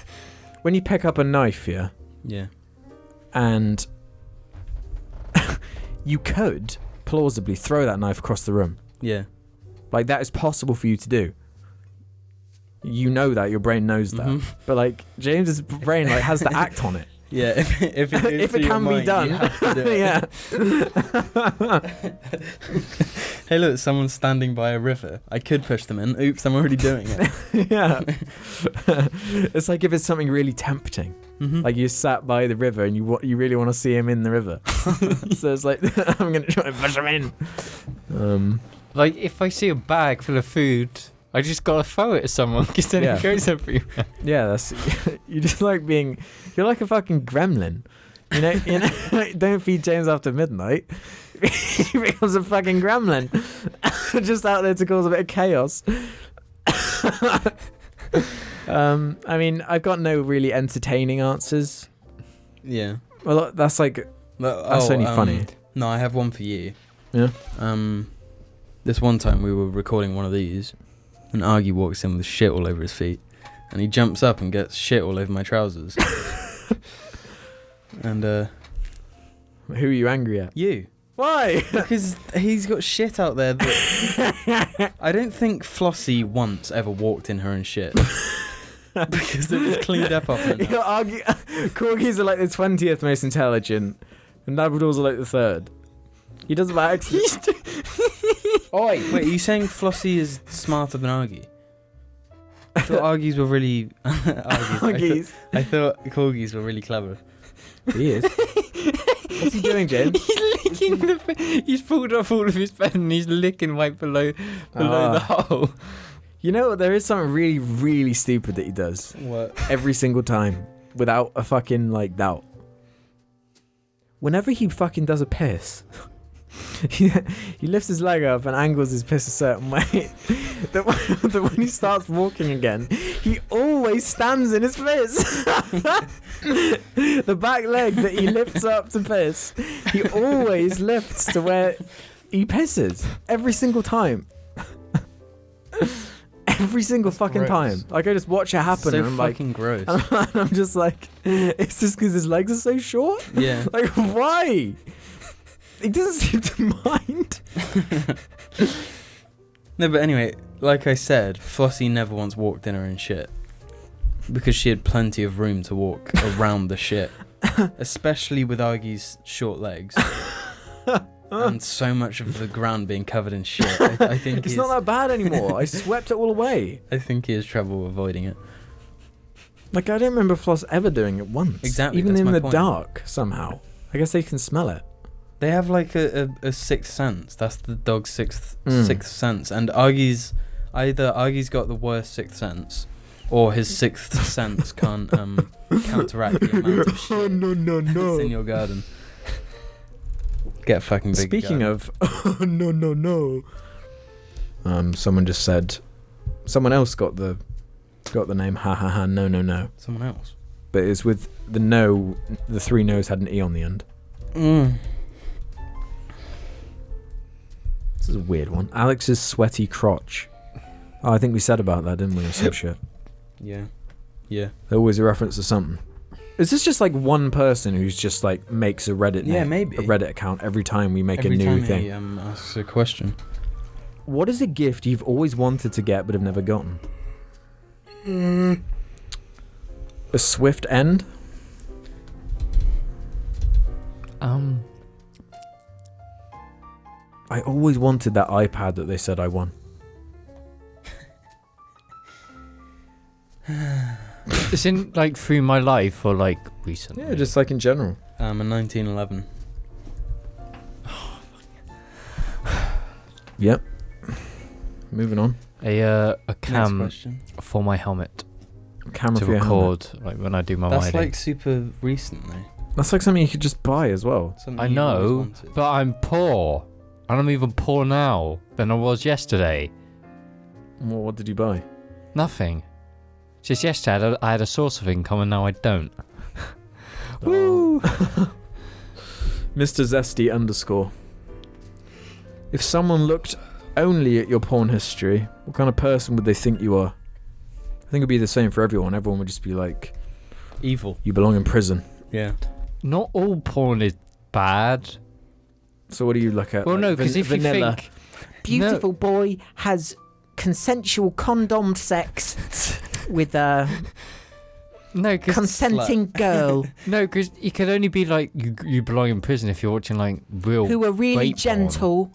when you pick up a knife, yeah, Yeah. and you could plausibly throw that knife across the room. Yeah. Like that is possible for you to do. You know that, your brain knows that. Mhm. But like James's brain like has to act on it. Yeah, if it, goes If through it your can be mind, done. you have to do it. Yeah. Hey, look, someone's standing by a river. I could push them in. Oops, I'm already doing it. Yeah. It's like if it's something really tempting. Mhm. Like you sat by the river and you really want to see him in the river. So it's like I'm going to try and push him in. like, if I see a bag full of food, I just gotta throw it at someone because then Yeah. it goes everywhere. Yeah, that's you just like you're like a fucking gremlin. You know, like, don't feed James after midnight. He becomes a fucking gremlin. Just out there to cause a bit of chaos. I mean, I've got no really entertaining answers. Yeah. Well, that's like that's only funny. No, I have one for you. Yeah. This one time we were recording one of these, and Argy walks in with shit all over his feet, and he jumps up and gets shit all over my trousers. And Who are you angry at? you. Why? Because he's got shit out there that I don't think Flossie once ever walked in her own shit. because it was cleaned up after You know, corgis are like the 20th most intelligent, and Labradors are like the 3rd. He does it by accident. Oi! Wait, are you saying Flossie is smarter than Argy? I thought Argies were really... Corgis. I thought corgis were really clever. He is. What's he doing, James? He's licking he's pulled off all of his pen and he's licking right below the hole. You know, there is something really, really stupid that he does What? every single time without a fucking, like, doubt. Whenever he fucking does a piss, he lifts his leg up and angles his piss a certain way that when he starts walking again, he always stands in his piss. The back leg that he lifts up to piss, he always lifts to where he pisses every single time. Every single fucking Gross. time. Like, I just watch it happen So and I'm like, fucking gross. and I'm just like, it's just because his legs are so short? Yeah. Like, why? He doesn't seem to mind. No, but anyway, like I said, Flossie never once walked in her own shit. Because she had plenty of room to walk around the shit. Especially with Argy's short legs. And so much of the ground being covered in shit. I think It's not that bad anymore. I swept it all away. I think he has trouble avoiding it. Like, I don't remember Floss ever doing it once. Exactly, Even that's in my the point. dark, somehow. I guess they can smell it. They have like a sixth sense. That's the dog's sixth Mm. sense. And Argy's got the worst sixth sense, or his sixth sense can't counteract the amount of shit no, that's in your garden. Get a fucking big Speaking garden. of, no. Someone just said, someone else got the name ha ha ha no. Someone else. But it's with the no, the 3 no's had an E on the end. This is a weird one. Alex's sweaty crotch. Oh, I think we said about that, didn't we? Or some shit. Yeah. There's always a reference to something. Is this just like one person who's just like makes a Reddit maybe. a Reddit account every time we make Every a new time thing? he asks a question. What is a gift you've always wanted to get but have never gotten? A swift end? I always wanted that iPad that they said I won. It's in like through my life or like recently. Yeah, just like in general. In 1911. Yep. Moving on. A Next cam question. for my helmet Camera to for your helmet. record like when I do my That's riding. like super recently. That's like something you could just buy as well. Something I you've always know, wanted. but I'm poor. And I'm even poor now than I was yesterday. Well, what did you buy? Nothing. Just yesterday I had a source of income and now I don't. Woo! Mr. Zesty _ If someone looked only at your porn history, what kind of person would they think you are? I think it'd be the same for everyone. Everyone would just be like, Evil. you belong in prison. Yeah. Not all porn is bad. So what do you look at? Well, Like no, because if vanilla. you think... Beautiful boy has consensual condom sex with a No, because consenting girl you could only be like, you belong in prison if you're watching like real who are really rape porn. gentle.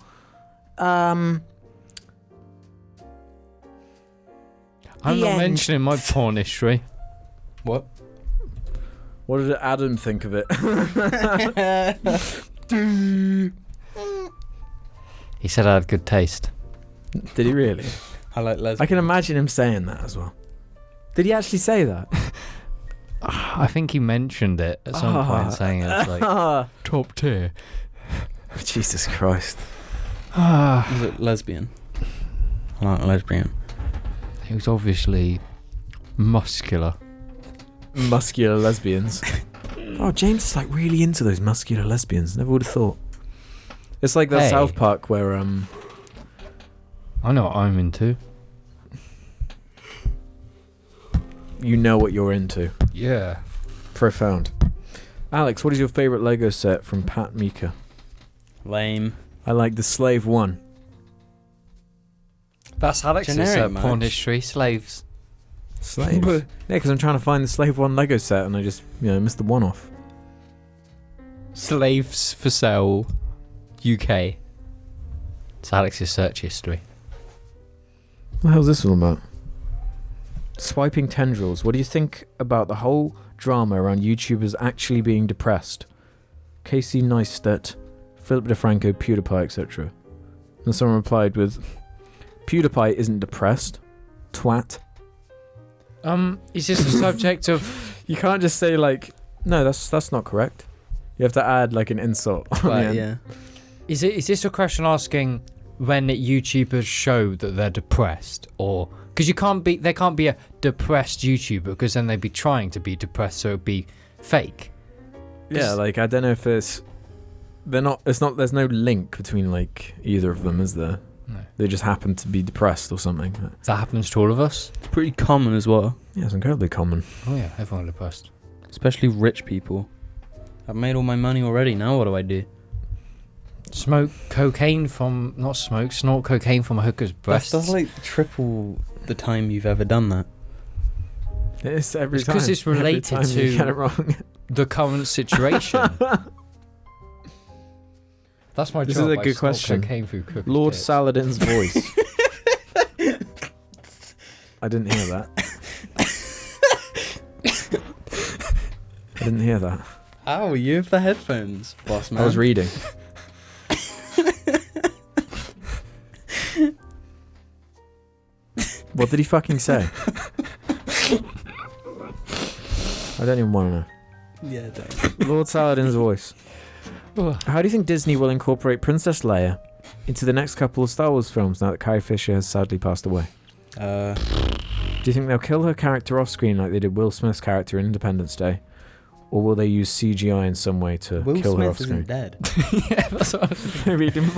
I'm The not end. mentioning my porn history. What? What did Adam think of it? He said I had good taste. Did he really? I like lesbians. I can imagine him saying that as well. Did he actually say that? I think he mentioned it at some point, saying it's like top tier. Jesus Christ. Was it lesbian? I like lesbian. He was obviously muscular. Muscular lesbians. Oh, James is like really into those muscular lesbians. Never would have thought. It's like that Hey. South Park where I know what I'm into. you know what you're into. Yeah. Profound. Alex, what is your favourite Lego set from Pat Mika? Lame. I like the Slave 1. That's Alex's Generic, porn Max. history. Slaves. Slaves. Yeah, because I'm trying to find the Slave 1 Lego set and I just, missed the one off. Slaves for sale, UK. It's Alex's search history. What the hell's this all about? Swiping tendrils. What do you think about the whole drama around YouTubers actually being depressed? Casey Neistat, Philip DeFranco, PewDiePie, etc. And someone replied with, PewDiePie isn't depressed. Twat. Is this the subject of... You can't just say no, that's not correct. You have to add an insult. Right, yeah. Is this a question asking when YouTubers show that they're depressed, or because there can't be a depressed YouTuber, because then they'd be trying to be depressed, so it'd be fake. Yeah, I don't know if there's no link between either of them, is there? No. They just happen to be depressed or something. That happens to all of us. It's pretty common as well. Yeah, it's incredibly common. Oh yeah, everyone depressed. Especially rich people. I've made all my money already, now what do I do? Snort cocaine from a hooker's breast. That's triple the time you've ever done that. It's every time. Because it's related every time you get it to wrong. the current situation. That's my This job. is a I good snort question. cocaine through cookies' Lord tits. Saladin's voice. I didn't hear that. I didn't hear that. How? You have the headphones, boss man. I was reading. What did he fucking say? I don't even want to know. Yeah, don't. Lord Saladin's voice. How do you think Disney will incorporate Princess Leia into the next couple of Star Wars films now that Carrie Fisher has sadly passed away? Uh, Do you think they'll kill her character off screen like they did Will Smith's character in Independence Day? Or will they use CGI in some way to Will kill her off Smith screen? isn't dead. Yeah, that's what I was Maybe he didn't,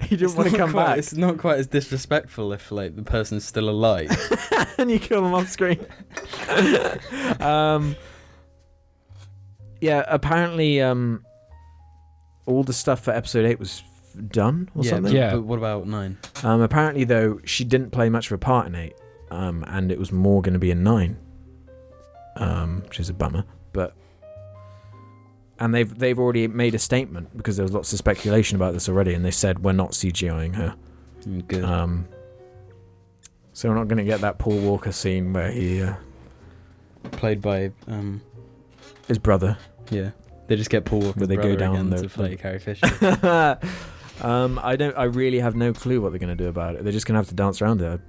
he didn't want to come back. It's not quite as disrespectful if the person's still alive. And you kill them off screen. Yeah, apparently all the stuff for episode 8 was done or something. Yeah. But what about 9? Apparently, though, she didn't play much of a part in 8, and it was more going to be in 9, which is a bummer. And they've already made a statement because there was lots of speculation about this already, and they said we're not CGIing her. Good. So we're not going to get that Paul Walker scene where he Played by his brother. yeah. They just get Paul Walker's Where they go brother down again the- to play Carrie Fisher. I really have no clue what they're going to do about it. They're just going to have to dance around it.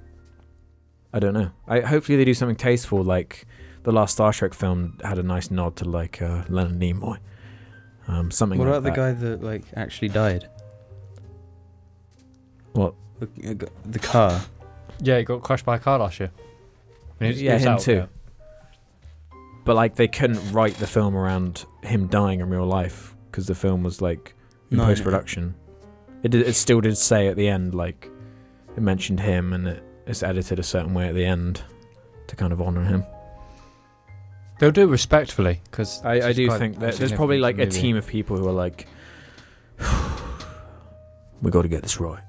I don't know. Hopefully they do something tasteful, like the last Star Trek film had a nice nod to Leonard Nimoy. Something. What like about the that. guy that actually died? What? The car. Yeah, he got crushed by a car last year. When he was him out, too. yeah. But they couldn't write the film around him dying in real life because the film was in No, post production. It still did say at the end it mentioned him, and it's edited a certain way at the end to kind of honour him. They'll do it respectfully, because I do think that there's probably a team of people who are we got to get this right.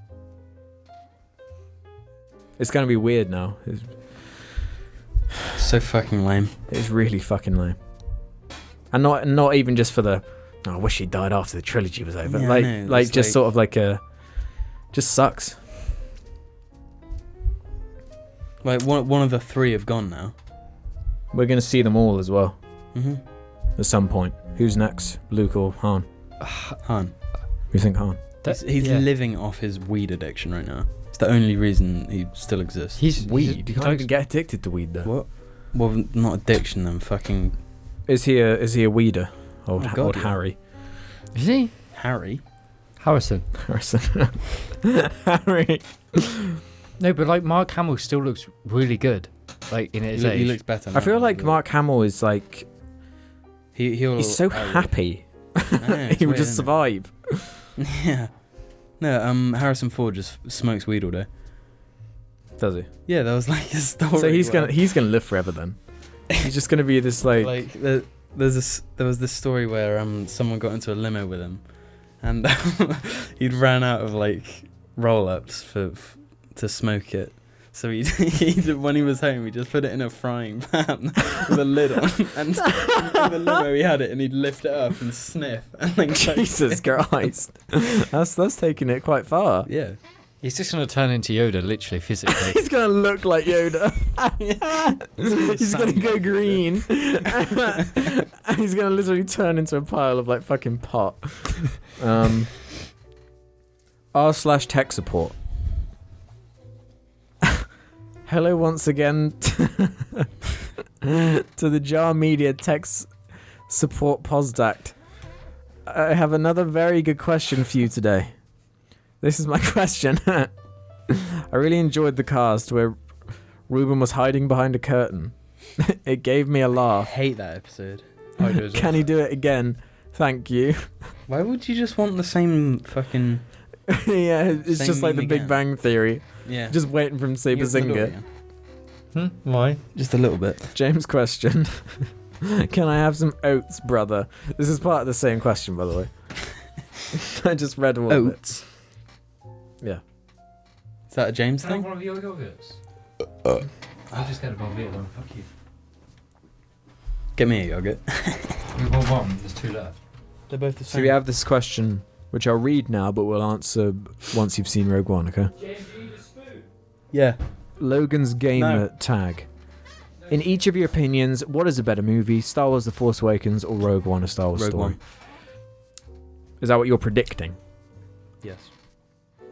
It's going to be weird now. So fucking lame. It's really fucking lame. And not even just for the I wish he died after the trilogy was over. Yeah, I know, it's just sort of just sucks. One of the 3 have gone now. We're going to see them all as well Mm-hmm. at some point. Who's next? Luke or Han? Han. You think Han? He's living off his weed addiction right now. It's the only reason he still exists. He's Weed. You can't get addicted to weed though. What? Well, not addiction then. Fucking Is he a weeder? Old Oh, God, old yeah. Harry. Is he? Harry. Harrison. Harrison. Harry. No, but Mark Hamill still looks really good. In his age. He looks better. I feel now. like Mark Hamill is He'll. he's so outlive. happy. I know, it's He would weird, just isn't survive. it? Yeah. No. Harrison Ford just smokes weed all day. Does he? Yeah, that was his story. So he's where- gonna live forever then. He's just gonna be this there was this story where someone got into a limo with him, and he'd ran out of roll-ups to smoke it, So when he was home, he just put it in a frying pan with a lid on, and in the limo he had it, and he'd lift it up and sniff, and then Jesus Christ. That's taking it quite far. Yeah. He's just going to turn into Yoda, literally, physically. He's going to look like Yoda. He's going to go green. And he's going to literally turn into a pile of like fucking pot. R/tech support. Hello once again to the Jar Media Tech Support Posdact. I have another very good question for you today. This is my question. I really enjoyed the cast where Reuben was hiding behind a curtain. It gave me a I laugh. hate that episode. Can he do it again? Thank you. Why would you just want the same fucking... Yeah, it's Same just like the meme Big again. Bang Theory. Yeah. Just waiting for him to say Bazinga. Why? Just a little bit. James' question. Can I have some oats, brother? This is part of the same question, by the way. I just read all of it. Oats. Yeah. Is that a James thing? one of your yogurts? I'll just get a Belvedere one, fuck you. Get me a yogurt. We want one, there's two left. They're both the So we have this question, which I'll read now, but we'll answer once you've seen Rogue One, okay? James, you need a spoon? Yeah. Logan's Gamer tag. In each of your opinions, what is a better movie, Star Wars The Force Awakens or Rogue One, a Star Wars Rogue story? One. Is that what you're predicting? Yes.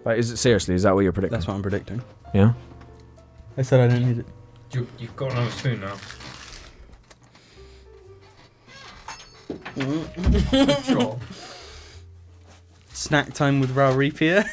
Like, is it seriously? Is that what you're predicting? That's what I'm predicting. Yeah? I said I don't need it. You've got another spoon now. Sure. Snack time with Raul Repier.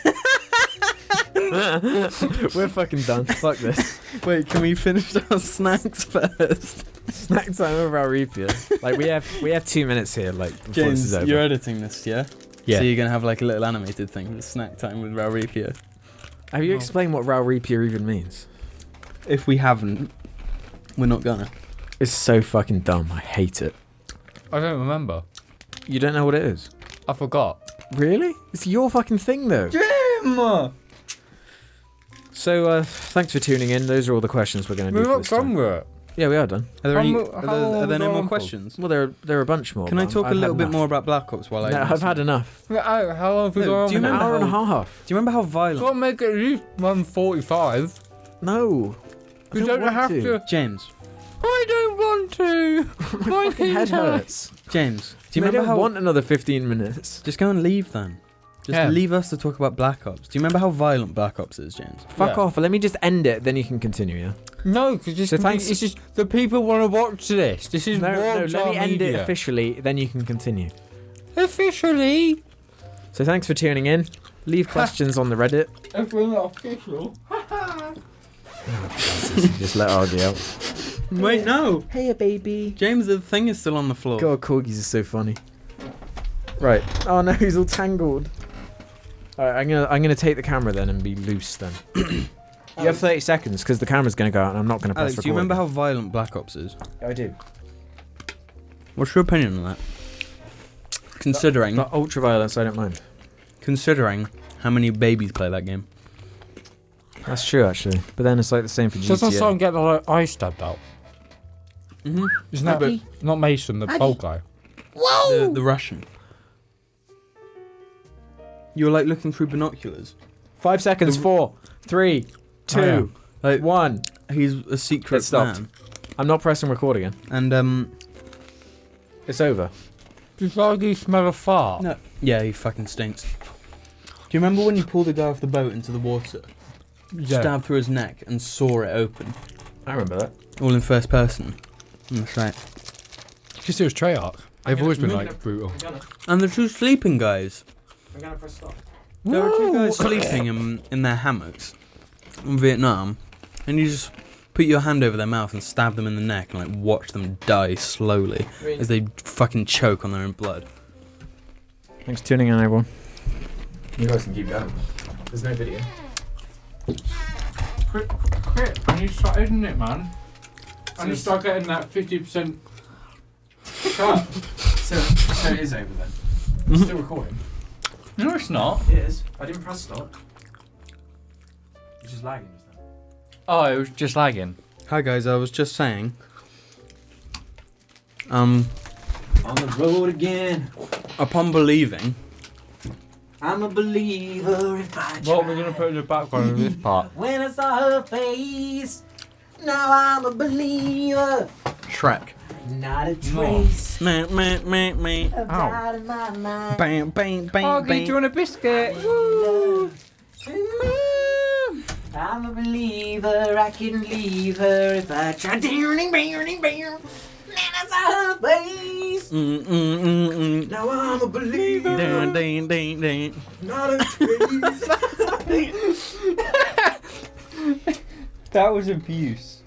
We're fucking done. Fuck this. Wait, can we finish our snacks first? Snack time over our Reapier. Like, we have 2 minutes here, like, before this James, is over. you're editing this, yeah? Yeah. So you're going to have like a little animated thing with snack time with Raul Repier. Have you explained what Raul Reapier even means? If we haven't, we're not gonna. It's so fucking dumb. I hate it. I don't remember. You don't know what it is? I forgot. Really? It's your fucking thing, though. Jim! So, thanks for tuning in. Those are all the questions we're going to do for this time. with it. Yeah, we are done. Are there, any, How are there no long more for? questions? Well, there are a bunch more. Can I but talk I've a little had bit enough. more about Black Ops while I... No, I've had enough. How long have we No, gone do you on? An remember hour and a how- half. Do you remember how violent... Got to make it at least 1:45. No. I You don't want have to. James. I don't want to. My fucking head hurts. James. Do you I remember don't how... want another 15 minutes. Just go and leave then. Just Yeah. leave us to talk about Black Ops. Do you remember how violent Black Ops is, James? Fuck Yeah. off. Let me just end it, then you can continue, yeah? No, because So thanks- it's just the people want to watch this. This is No, World let me end Media. it officially, then you can continue. Officially. So thanks for tuning in. Leave questions on the Reddit. If we're not official. Just let argue out. Wait, no. Hey, baby. James, the thing is still on the floor. God, corgis are so funny. Right. Oh no, he's all tangled. Alright, I'm gonna take the camera then and be loose then. You have 30 seconds because the camera's gonna go out and I'm not gonna press Alex, record. do you remember how violent Black Ops is? I do. What's your opinion on that? Considering, Not ultra violence, I don't mind. considering how many babies play that game. That's true actually. But then it's like the same for Doesn't GTA. someone get the eye stabbed out? Mm-hmm. Isn't that not Mason, the old guy? The Russian. You were like looking through binoculars. 5 seconds. 4, 3, 2, Like 1. he's a secret It stopped. man. I'm not pressing record again. And It's over. Does Argy smell a fart? no, yeah, he fucking stinks. Do you remember when you pulled the guy off the boat into the water, Yeah. stabbed through his neck, and saw it open, I remember that. all in first person? That's right. Because it was Treyarch. They've always been like brutal. And the two sleeping guys. I'm gonna press stop. There were two guys sleeping in their hammocks in Vietnam, and you just put your hand over their mouth and stab them in the neck and like watch them die slowly as they fucking choke on their own blood. Thanks for tuning in, everyone. You guys can keep going. There's no video. Quick, I need to start editing it, man. I need to start getting that 50% cut. So it is over then. It's still recording. No, it's not. It is. I didn't press stop. It's just lagging just now. Oh, it was just lagging. Hi guys, I was just saying. On the road again. Upon believing, I'm a believer if I try. What we're gonna put in the background of this part? When I saw her face, now I'm a believer. Shrek. Not a trace Meh, meh, meh, meh. of doubt in my mind. Bang, bang, bang, Oh, do you bang. want a biscuit? I'm a believer, I can leave her if I try. Then I saw her face. Now I'm a believer. Ding, ding, ding, ding. Not a trace. That was abuse.